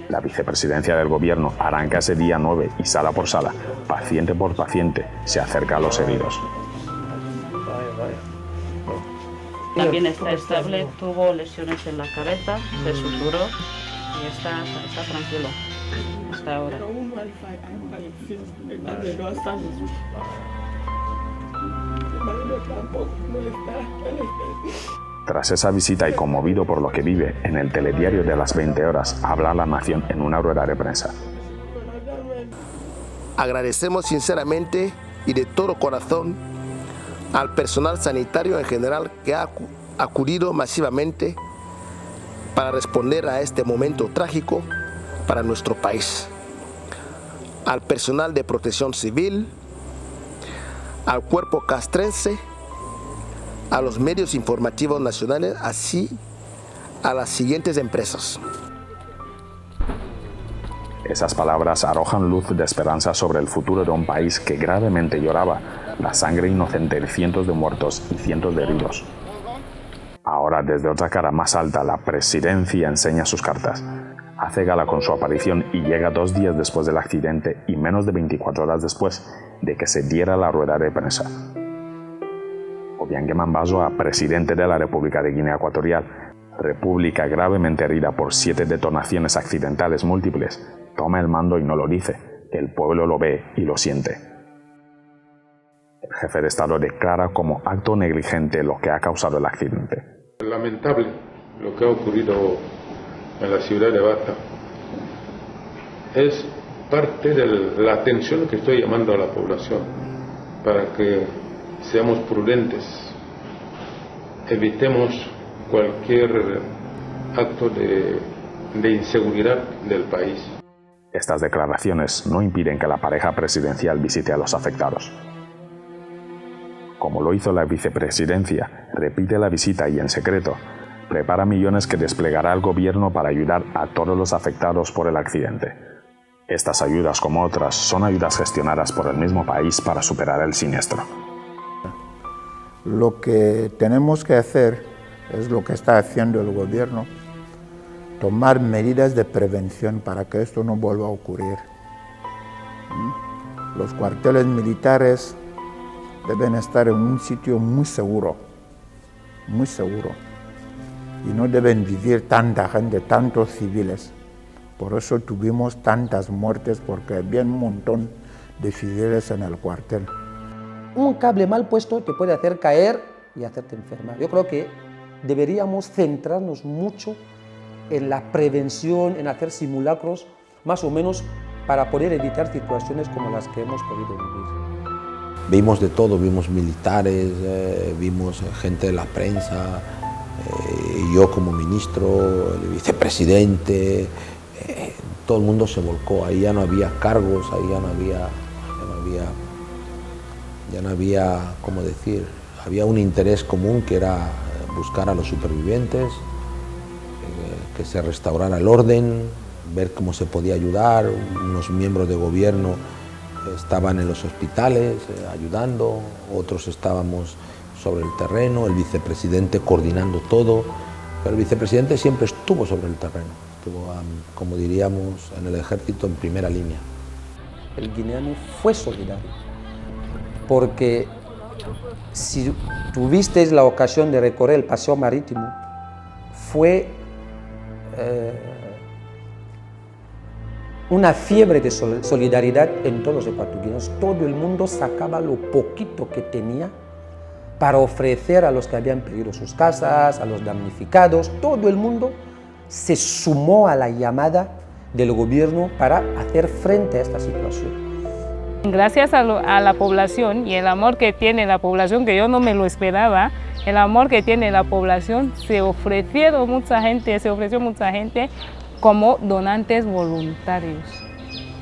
La vicepresidencia del gobierno arranca ese día 9 y sala por sala, paciente por paciente, se acerca a los heridos. También está estable, tuvo lesiones en la cabeza, se suturó y está tranquilo hasta ahora. Tras esa visita y conmovido por lo que vive, en el telediario de las 20 horas habla la nación en una rueda de prensa. Agradecemos sinceramente y de todo corazón al personal sanitario en general que ha acudido masivamente para responder a este momento trágico para nuestro país. Al personal de protección civil, al cuerpo castrense, a los medios informativos nacionales, así a las siguientes empresas. Esas palabras arrojan luz de esperanza sobre el futuro de un país que gravemente lloraba la sangre inocente de cientos de muertos y cientos de heridos. Ahora, desde otra cara más alta, la presidencia enseña sus cartas. Hace gala con su aparición y llega 2 días después del accidente y menos de 24 horas después de que se diera la rueda de prensa. Obiang Mambazoa, presidente de la República de Guinea Ecuatorial, república gravemente herida por 7 detonaciones accidentales múltiples, toma el mando y no lo dice. El pueblo lo ve y lo siente. El jefe de Estado declara como acto negligente lo que ha causado el accidente. Lamentable lo que ha ocurrido en la ciudad de Bata. Es parte de la atención que estoy llamando a la población para que seamos prudentes, evitemos cualquier acto de inseguridad del país. Estas declaraciones no impiden que la pareja presidencial visite a los afectados. Como lo hizo la vicepresidencia, repite la visita y en secreto prepara millones que desplegará el gobierno para ayudar a todos los afectados por el accidente. Estas ayudas, como otras, son ayudas gestionadas por el mismo país para superar el siniestro. Lo que tenemos que hacer es lo que está haciendo el gobierno, tomar medidas de prevención para que esto no vuelva a ocurrir. Los cuarteles militares deben estar en un sitio muy seguro, y no deben vivir tanta gente, tantos civiles. Por eso tuvimos tantas muertes, porque había un montón de civiles en el cuartel. Un cable mal puesto te puede hacer caer y hacerte enfermar. Yo creo que deberíamos centrarnos mucho en la prevención, en hacer simulacros, más o menos, para poder evitar situaciones como las que hemos podido vivir. Vimos de todo, vimos militares, vimos gente de la prensa, yo como ministro, el vicepresidente, todo el mundo se volcó, ahí ya no había cargos, ahí ya no había, ¿cómo decir? Había un interés común que era buscar a los supervivientes, que se restaurara el orden, ver cómo se podía ayudar. Unos miembros de gobierno estaban en los hospitales ayudando, otros estábamos sobre el terreno, el vicepresidente coordinando todo, pero el vicepresidente siempre estuvo sobre el terreno, estuvo, como diríamos, en el ejército en primera línea. El guineano fue solidario, porque si tuvisteis la ocasión de recorrer el paseo marítimo, fue una fiebre de solidaridad en todos los ecuatorianos. Todo el mundo sacaba lo poquito que tenía para ofrecer a los que habían perdido sus casas, a los damnificados. Todo el mundo se sumó a la llamada del gobierno para hacer frente a esta situación. Gracias a la población y el amor que tiene la población, que yo no me lo esperaba, el amor que tiene la población, se ofreció mucha gente como donantes voluntarios,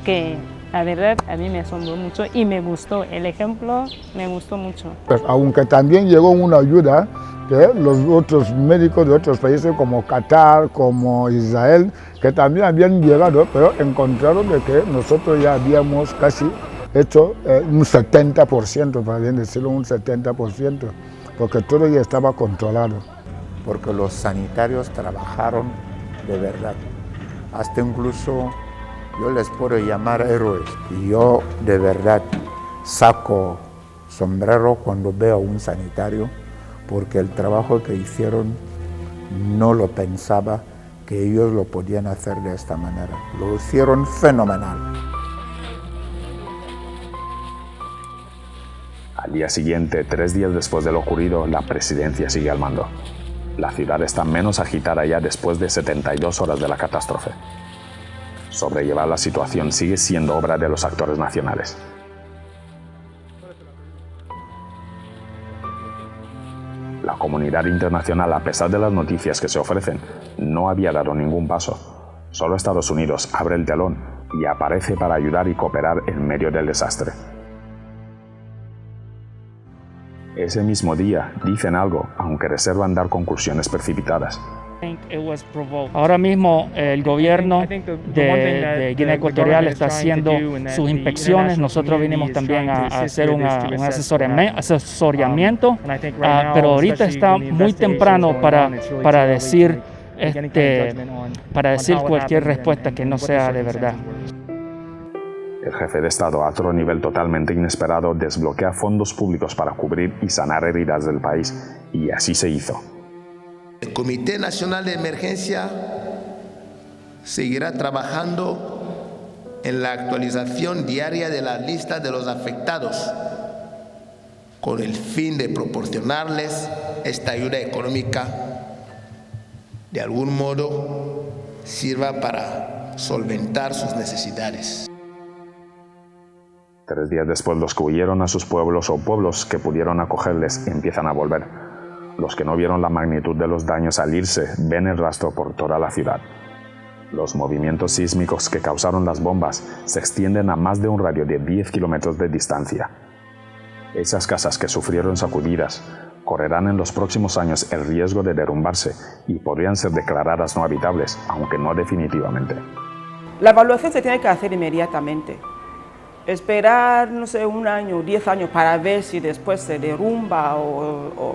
que la verdad a mí me asombró mucho y me gustó, el ejemplo me gustó mucho. Pues aunque también llegó una ayuda que los otros médicos de otros países como Qatar, como Israel, que también habían llegado, pero encontraron de que nosotros ya habíamos casi hecho un 70%, para bien decirlo, un 70%, porque todo ya estaba controlado. Porque los sanitarios trabajaron de verdad, hasta incluso yo les puedo llamar héroes. Y yo de verdad saco sombrero cuando veo a un sanitario, porque el trabajo que hicieron no lo pensaba que ellos lo podían hacer de esta manera. Lo hicieron fenomenal. Al día siguiente, 3 días después de lo ocurrido, la presidencia sigue al mando. La ciudad está menos agitada ya después de 72 horas de la catástrofe. Sobrellevar la situación sigue siendo obra de los actores nacionales. La comunidad internacional, a pesar de las noticias que se ofrecen, no había dado ningún paso. Solo Estados Unidos abre el telón y aparece para ayudar y cooperar en medio del desastre. Ese mismo día dicen algo, aunque reservan dar conclusiones precipitadas. Ahora mismo el gobierno de Guinea Ecuatorial está haciendo sus inspecciones. Nosotros vinimos también a hacer un asesoramiento, pero ahorita está muy temprano para decir cualquier respuesta que no sea de verdad. El jefe de Estado, a otro nivel totalmente inesperado, desbloquea fondos públicos para cubrir y sanar heridas del país, y así se hizo. El Comité Nacional de Emergencia seguirá trabajando en la actualización diaria de la lista de los afectados, con el fin de proporcionarles esta ayuda económica, de algún modo sirva para solventar sus necesidades. 3 días después, los que huyeron a sus pueblos o pueblos que pudieron acogerles empiezan a volver. Los que no vieron la magnitud de los daños al irse ven el rastro por toda la ciudad. Los movimientos sísmicos que causaron las bombas se extienden a más de un radio de 10 kilómetros de distancia. Esas casas que sufrieron sacudidas correrán en los próximos años el riesgo de derrumbarse y podrían ser declaradas no habitables, aunque no definitivamente. La evaluación se tiene que hacer inmediatamente. Esperar, no sé, 1 año, 10 años para ver si después se derrumba o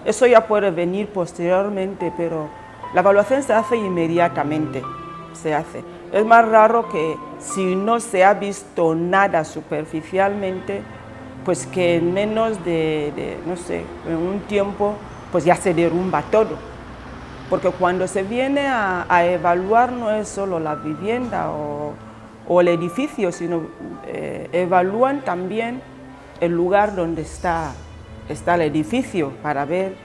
eso ya puede venir posteriormente, pero la evaluación se hace inmediatamente, se hace. Es más raro que si no se ha visto nada superficialmente, pues que en menos de no sé, en un tiempo, pues ya se derrumba todo. Porque cuando se viene a evaluar no es solo la vivienda o el edificio, sino evalúan también el lugar donde está el edificio para ver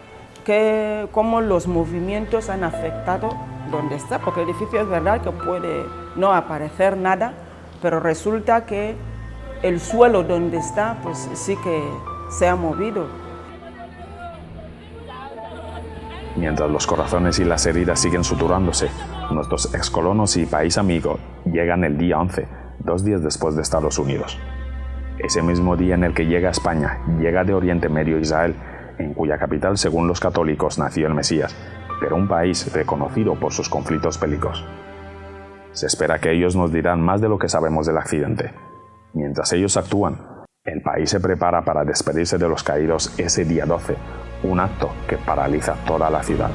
cómo los movimientos han afectado donde está, porque el edificio es verdad que puede no aparecer nada, pero resulta que el suelo donde está pues sí que se ha movido. Mientras los corazones y las heridas siguen suturándose, Nuestros excolonos y país amigo llegan el día 11, 2 días después de Estados Unidos. Ese mismo día en el que llega a España, llega de Oriente Medio Israel, en cuya capital, según los católicos, nació el Mesías, pero un país reconocido por sus conflictos bélicos. Se espera que ellos nos dirán más de lo que sabemos del accidente. Mientras ellos actúan, el país se prepara para despedirse de los caídos ese día 12, un acto que paraliza toda la ciudad.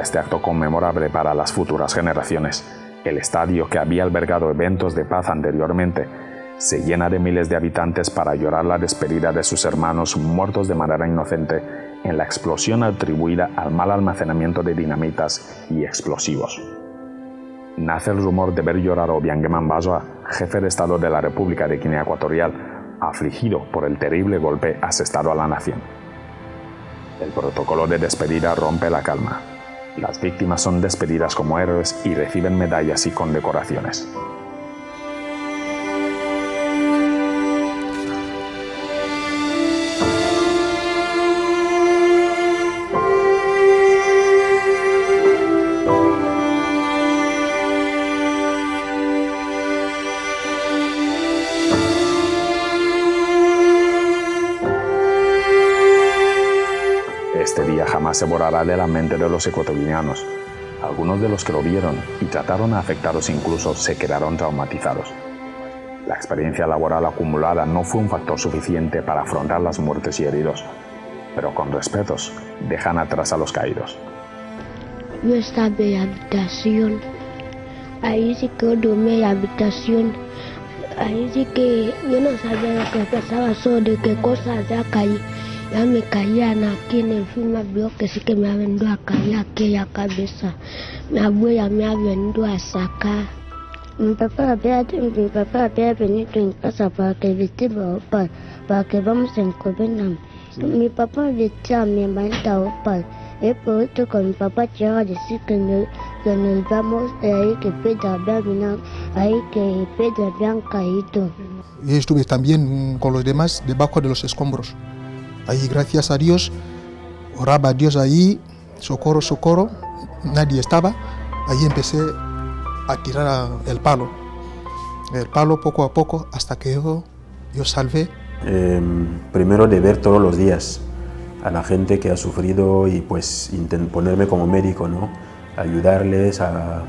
Este acto conmemorable para las futuras generaciones, el estadio que había albergado eventos de paz anteriormente se llena de miles de habitantes para llorar la despedida de sus hermanos muertos de manera inocente en la explosión atribuida al mal almacenamiento de dinamitas y explosivos. Nace el rumor de ver llorar a Obiang Basoa, jefe de Estado de la República de Guinea Ecuatorial, afligido por el terrible golpe asestado a la nación. El protocolo de despedida rompe la calma. Las víctimas son despedidas como héroes y reciben medallas y condecoraciones. Este día jamás se borrará de la mente de los ecuatorianos. Algunos de los que lo vieron y trataron a afectados incluso se quedaron traumatizados. La experiencia laboral acumulada no fue un factor suficiente para afrontar las muertes y heridos, pero con respetos dejan atrás a los caídos. Yo estaba en la habitación, ahí sí que dormí en la habitación, ahí sí que yo no sabía lo que pasaba, solo de qué cosas ya caí. Ya me caían aquí en el film, vio que sí que me ha venido a caer aquí en la cabeza. Mi abuela me ha venido a sacar. Mi papá había venido en casa para que vestiera para que vamos en Covenant. Mi papá vestía a mi hermanita Opal. Y por esto con mi papá llegaba a decir que nos vamos ahí, que Pedro habían caído. Yo estuve también con los demás debajo de los escombros. Ahí, gracias a Dios, oraba a Dios ahí, socorro, socorro, nadie estaba. Ahí empecé a tirar el palo poco a poco hasta que yo salvé. Primero de ver todos los días a la gente que ha sufrido y pues ponerme como médico, ¿no? Ayudarles a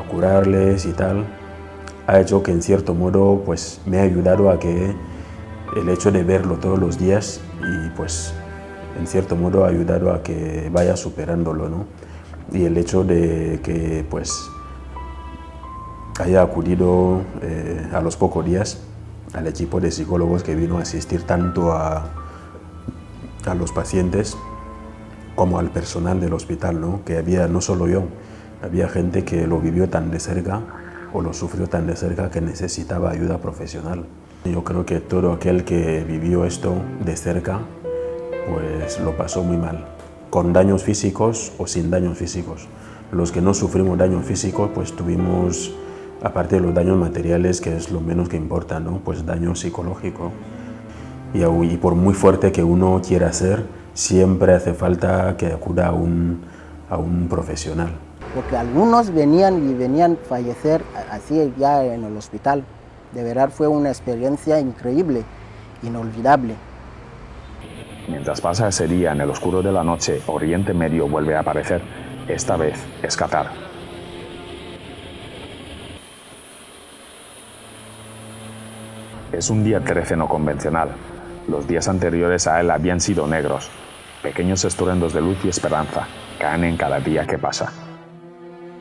curarles y tal, ha hecho que en cierto modo pues me ha ayudado a que el hecho de verlo todos los días y pues en cierto modo ha ayudado a que vaya superándolo, ¿no? Y el hecho de que pues haya acudido a los pocos días al equipo de psicólogos que vino a asistir tanto a los pacientes como al personal del hospital, ¿no? Que había, no solo yo, había gente que lo vivió tan de cerca o lo sufrió tan de cerca que necesitaba ayuda profesional. Yo creo que todo aquel que vivió esto de cerca, pues lo pasó muy mal, con daños físicos o sin daños físicos. Los que no sufrimos daños físicos, pues tuvimos, aparte de los daños materiales, que es lo menos que importa, ¿no? Pues daño psicológico. Y por muy fuerte que uno quiera ser, siempre hace falta que acuda a un profesional. Porque algunos venían a fallecer así ya en el hospital. De verdad fue una experiencia increíble, inolvidable. Mientras pasa ese día en el oscuro de la noche, Oriente Medio vuelve a aparecer Esta vez es Qatar. Es un día 13 no convencional. Los días anteriores a él habían sido negros. Pequeños estruendos de luz y esperanza caen en cada día que pasa.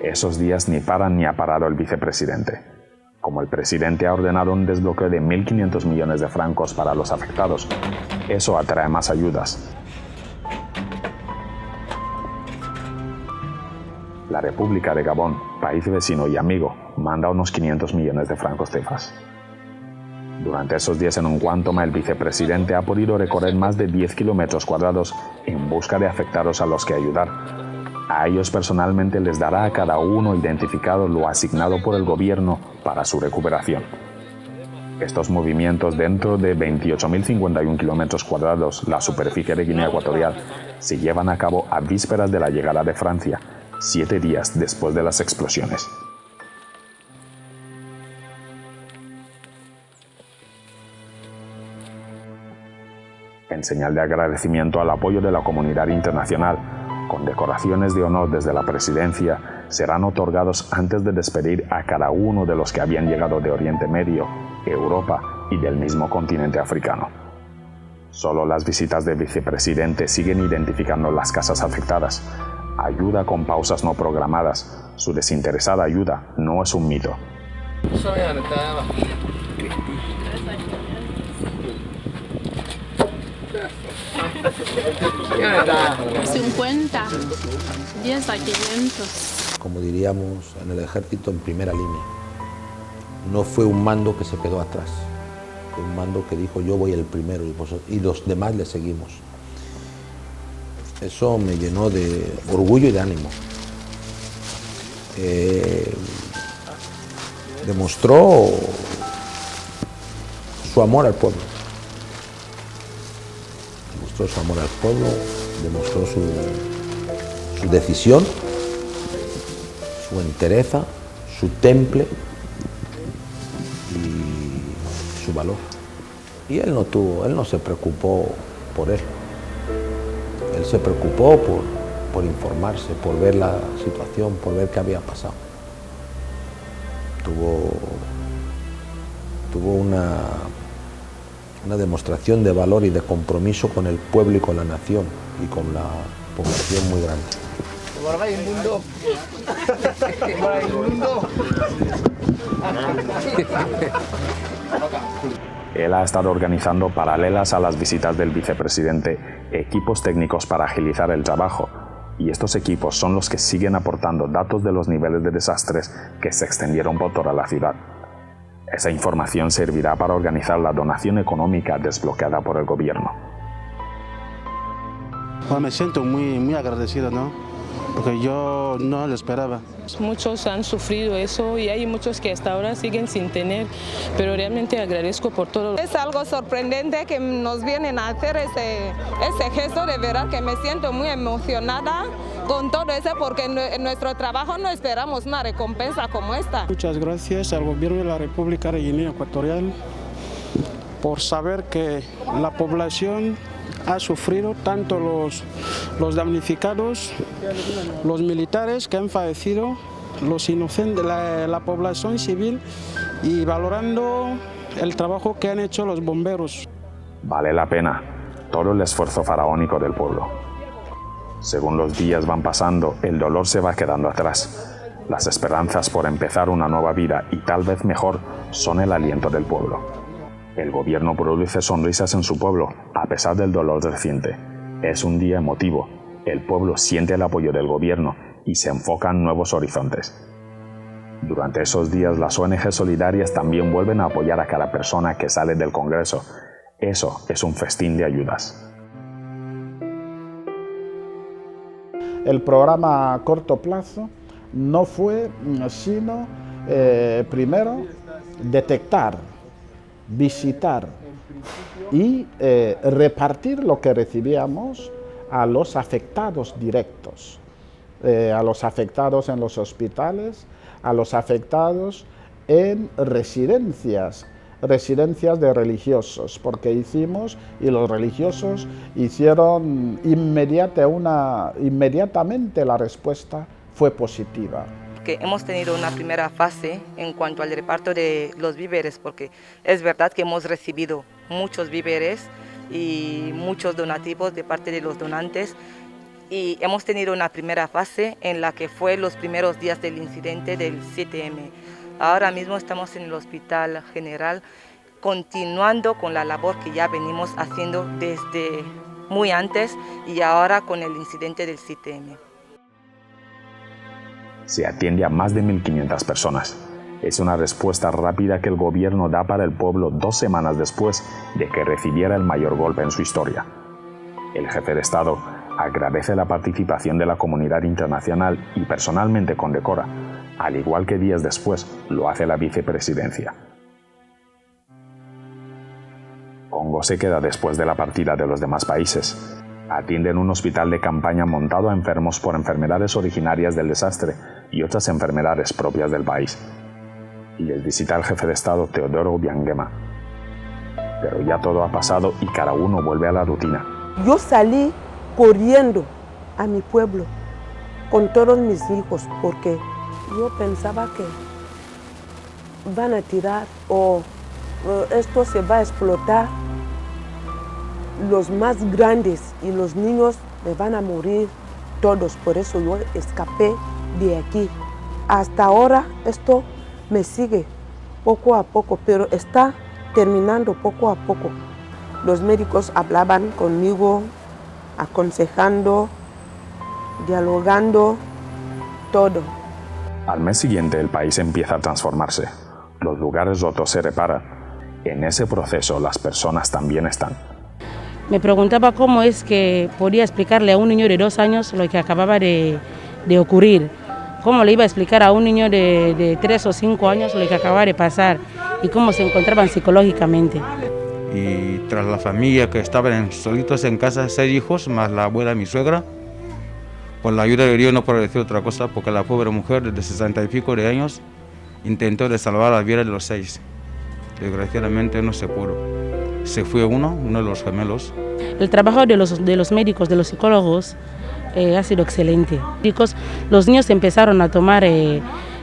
Esos días ni paran ni ha parado el vicepresidente. Como el presidente ha ordenado un desbloqueo de 1.500 millones de francos para los afectados, eso atrae más ayudas. La República de Gabón, país vecino y amigo, manda unos 500 millones de francos CFAs. Durante esos días en Guantoma, el vicepresidente ha podido recorrer más de 10 kilómetros cuadrados en busca de afectados a los que ayudar. A ellos personalmente les dará a cada uno identificado lo asignado por el gobierno para su recuperación. Estos movimientos dentro de 28.051 kilómetros cuadrados, la superficie de Guinea Ecuatorial, se llevan a cabo a vísperas de la llegada de Francia, 7 días después de las explosiones. En señal de agradecimiento al apoyo de la comunidad internacional, condecoraciones de honor desde la presidencia serán otorgados antes de despedir a cada uno de los que habían llegado de Oriente Medio, Europa y del mismo continente africano. Solo las visitas del vicepresidente siguen identificando las casas afectadas. Ayuda con pausas no programadas. Su desinteresada ayuda no es un mito. 50, 10 a 500. Como diríamos en el ejército, en primera línea. No fue un mando que se quedó atrás, fue un mando que dijo yo voy el primero y los demás le seguimos. Eso me llenó de orgullo y de ánimo. Demostró su amor al pueblo. Demostró su amor al pueblo, demostró su decisión, su entereza, su temple y su valor. Y él no se preocupó por él. Él se preocupó por informarse, por ver la situación, por ver qué había pasado. Tuvo una demostración de valor y de compromiso con el pueblo y con la nación y con la población muy grande. Él ha estado organizando, paralelas a las visitas del vicepresidente, equipos técnicos para agilizar el trabajo, y estos equipos son los que siguen aportando datos de los niveles de desastres que se extendieron por toda la ciudad. Esa información servirá para organizar la donación económica desbloqueada por el gobierno. Pues me siento muy agradecido, ¿no? Porque yo no lo esperaba. Muchos han sufrido eso y hay muchos que hasta ahora siguen sin tener, pero realmente agradezco por todo. Es algo sorprendente que nos vienen a hacer ese gesto, de verdad que me siento muy emocionada con todo eso, porque en nuestro trabajo no esperamos una recompensa como esta. Muchas gracias al gobierno de la República de Guinea Ecuatorial por saber que la población ha sufrido, tanto los damnificados, los militares que han fallecido, los inocentes, la población civil, y valorando el trabajo que han hecho los bomberos. Vale la pena todo el esfuerzo faraónico del pueblo. Según los días van pasando, el dolor se va quedando atrás. Las esperanzas por empezar una nueva vida y tal vez mejor son el aliento del pueblo. El gobierno produce sonrisas en su pueblo, a pesar del dolor reciente. Es un día emotivo. El pueblo siente el apoyo del gobierno y se enfocan nuevos horizontes. Durante esos días, las ONG solidarias también vuelven a apoyar a cada persona que sale del Congreso. Eso es un festín de ayudas. El programa a corto plazo no fue sino, primero, detectar, visitar y repartir lo que recibíamos a los afectados directos, a los afectados en los hospitales, a los afectados en residencias, residencias de religiosos, porque hicimos, y los religiosos hicieron inmediatamente la respuesta fue positiva. Que hemos tenido una primera fase en cuanto al reparto de los víveres, porque es verdad que hemos recibido muchos víveres y muchos donativos de parte de los donantes, y hemos tenido una primera fase en la que fue los primeros días del incidente del 7M. Ahora mismo estamos en el Hospital General continuando con la labor que ya venimos haciendo desde muy antes y ahora con el incidente del 7M. Se atiende a más de 1.500 personas. Es una respuesta rápida que el gobierno da para el pueblo 2 semanas después de que recibiera el mayor golpe en su historia. El jefe de Estado agradece la participación de la comunidad internacional y personalmente condecora, al igual que días después lo hace la vicepresidencia. Congo se queda después de la partida de los demás países. Atiende en un hospital de campaña montado a enfermos por enfermedades originarias del desastre y otras enfermedades propias del país. Y les visita el jefe de Estado Teodoro Obiangema. Pero ya todo ha pasado y cada uno vuelve a la rutina. Yo salí corriendo a mi pueblo con todos mis hijos porque yo pensaba que van a tirar o esto se va a explotar. Los más grandes y los niños me van a morir todos, por eso yo escapé de aquí. Hasta ahora esto me sigue poco a poco, pero está terminando poco a poco. Los médicos hablaban conmigo, aconsejando, dialogando, todo. Al mes siguiente el país empieza a transformarse. Los lugares rotos se reparan. En ese proceso las personas también están. Me preguntaba cómo es que podía explicarle a un niño de 2 años lo que acababa de ocurrir. Cómo le iba a explicar a un niño de 3 o 5 años lo que acababa de pasar y cómo se encontraban psicológicamente. Y tras la familia que estaban solitos en casa, 6 hijos, más la abuela y mi suegra, con la ayuda de Dios, no puedo decir otra cosa, porque la pobre mujer de 60 y pico de años intentó de salvar las vidas de los 6. Desgraciadamente no se pudo. Se fue uno de los gemelos. El trabajo de los médicos, de los psicólogos, ha sido excelente. Los niños empezaron a tomar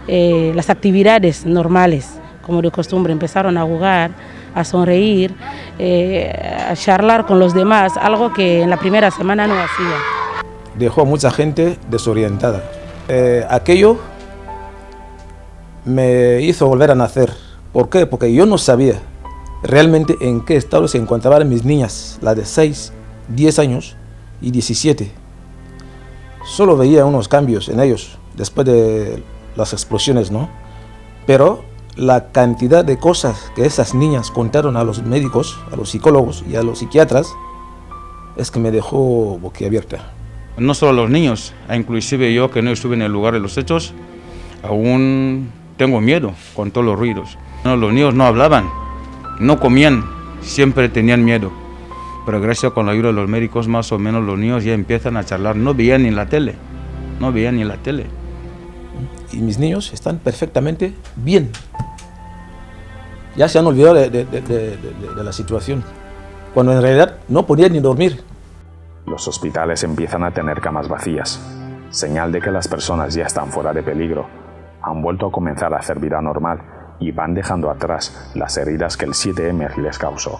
las actividades normales, como de costumbre, empezaron a jugar, a sonreír, a charlar con los demás, algo que en la primera semana no hacía. Dejó a mucha gente desorientada. Aquello me hizo volver a nacer. ¿Por qué? Porque yo no sabía realmente en qué estado se encontraban mis niñas, las de 6, 10 años y 17. Solo veía unos cambios en ellos después de las explosiones, ¿no? Pero la cantidad de cosas que esas niñas contaron a los médicos, a los psicólogos y a los psiquiatras, es que me dejó boquiabierta. No solo los niños, inclusive yo que no estuve en el lugar de los hechos, aún tengo miedo con todos los ruidos. No, los niños no hablaban, no comían, siempre tenían miedo. Pero gracias con la ayuda de los médicos, más o menos los niños ya empiezan a charlar. No veían ni la tele, no veían ni la tele. Y mis niños están perfectamente bien. Ya se han olvidado de la situación, cuando en realidad no podían ni dormir. Los hospitales empiezan a tener camas vacías, señal de que las personas ya están fuera de peligro, han vuelto a comenzar a hacer vida normal y van dejando atrás las heridas que el 7M les causó.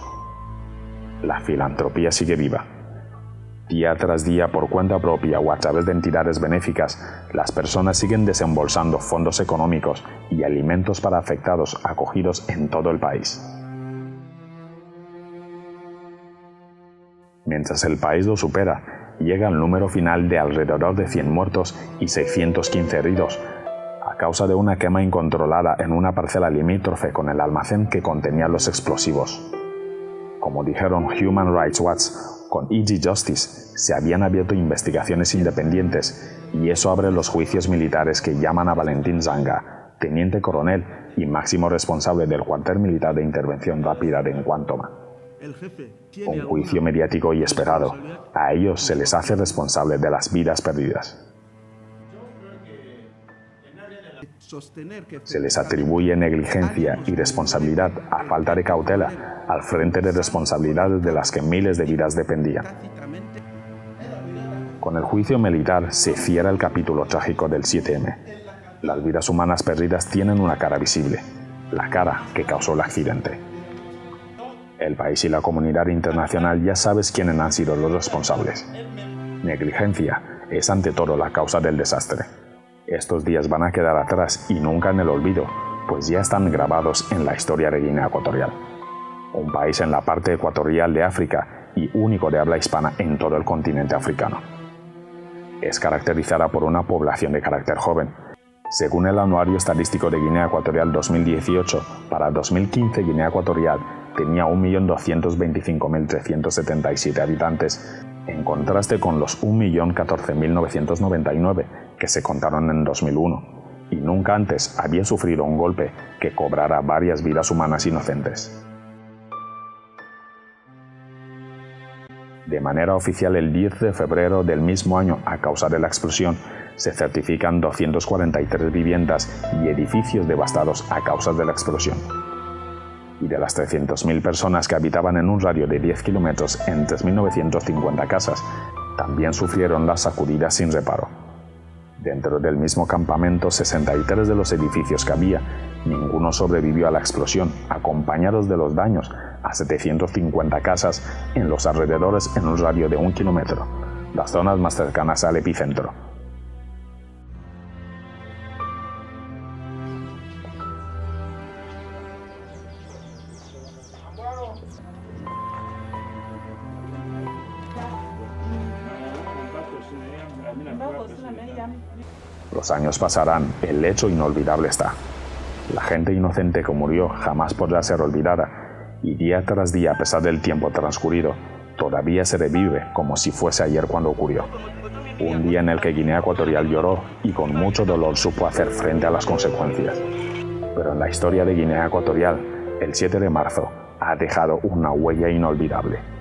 La filantropía sigue viva. Día tras día, por cuenta propia o a través de entidades benéficas, las personas siguen desembolsando fondos económicos y alimentos para afectados acogidos en todo el país. Mientras el país lo supera, llega el número final de alrededor de 100 muertos y 615 heridos, a causa de una quema incontrolada en una parcela limítrofe con el almacén que contenía los explosivos. Como dijeron Human Rights Watch, con EG Justice se habían abierto investigaciones independientes y eso abre los juicios militares que llaman a Valentín Zanga, teniente coronel y máximo responsable del cuartel militar de intervención rápida de Nkwantoma. Un juicio mediático y esperado. A ellos se les hace responsable de las vidas perdidas. Se les atribuye negligencia y responsabilidad a falta de cautela al frente de responsabilidades de las que miles de vidas dependían. Con el juicio militar se cierra el capítulo trágico del 7M. Las vidas humanas perdidas tienen una cara visible, la cara que causó el accidente. El país y la comunidad internacional ya sabes quiénes han sido los responsables. Negligencia es ante todo la causa del desastre. Estos días van a quedar atrás y nunca en el olvido, pues ya están grabados en la historia de Guinea Ecuatorial. Un país en la parte ecuatorial de África y único de habla hispana en todo el continente africano. Es caracterizada por una población de carácter joven. Según el Anuario Estadístico de Guinea Ecuatorial 2018, para 2015 Guinea Ecuatorial tenía 1.225.377 habitantes, en contraste con los 1.014.999 que se contaron en 2001, y nunca antes había sufrido un golpe que cobrara varias vidas humanas inocentes. De manera oficial, el 10 de febrero del mismo año, a causa de la explosión, se certifican 243 viviendas y edificios devastados a causa de la explosión. Y de las 300.000 personas que habitaban en un radio de 10 kilómetros en 3.950 casas, también sufrieron las sacudidas sin reparo. Dentro del mismo campamento, 63 de los edificios que había, ninguno sobrevivió a la explosión, acompañados de los daños a 750 casas en los alrededores en un radio de 1 kilómetro, las zonas más cercanas al epicentro. Los años pasarán, el hecho inolvidable está. La gente inocente que murió jamás podrá ser olvidada, y día tras día, a pesar del tiempo transcurrido, todavía se revive como si fuese ayer cuando ocurrió. Un día en el que Guinea Ecuatorial lloró y con mucho dolor supo hacer frente a las consecuencias. Pero en la historia de Guinea Ecuatorial, el 7 de marzo ha dejado una huella inolvidable.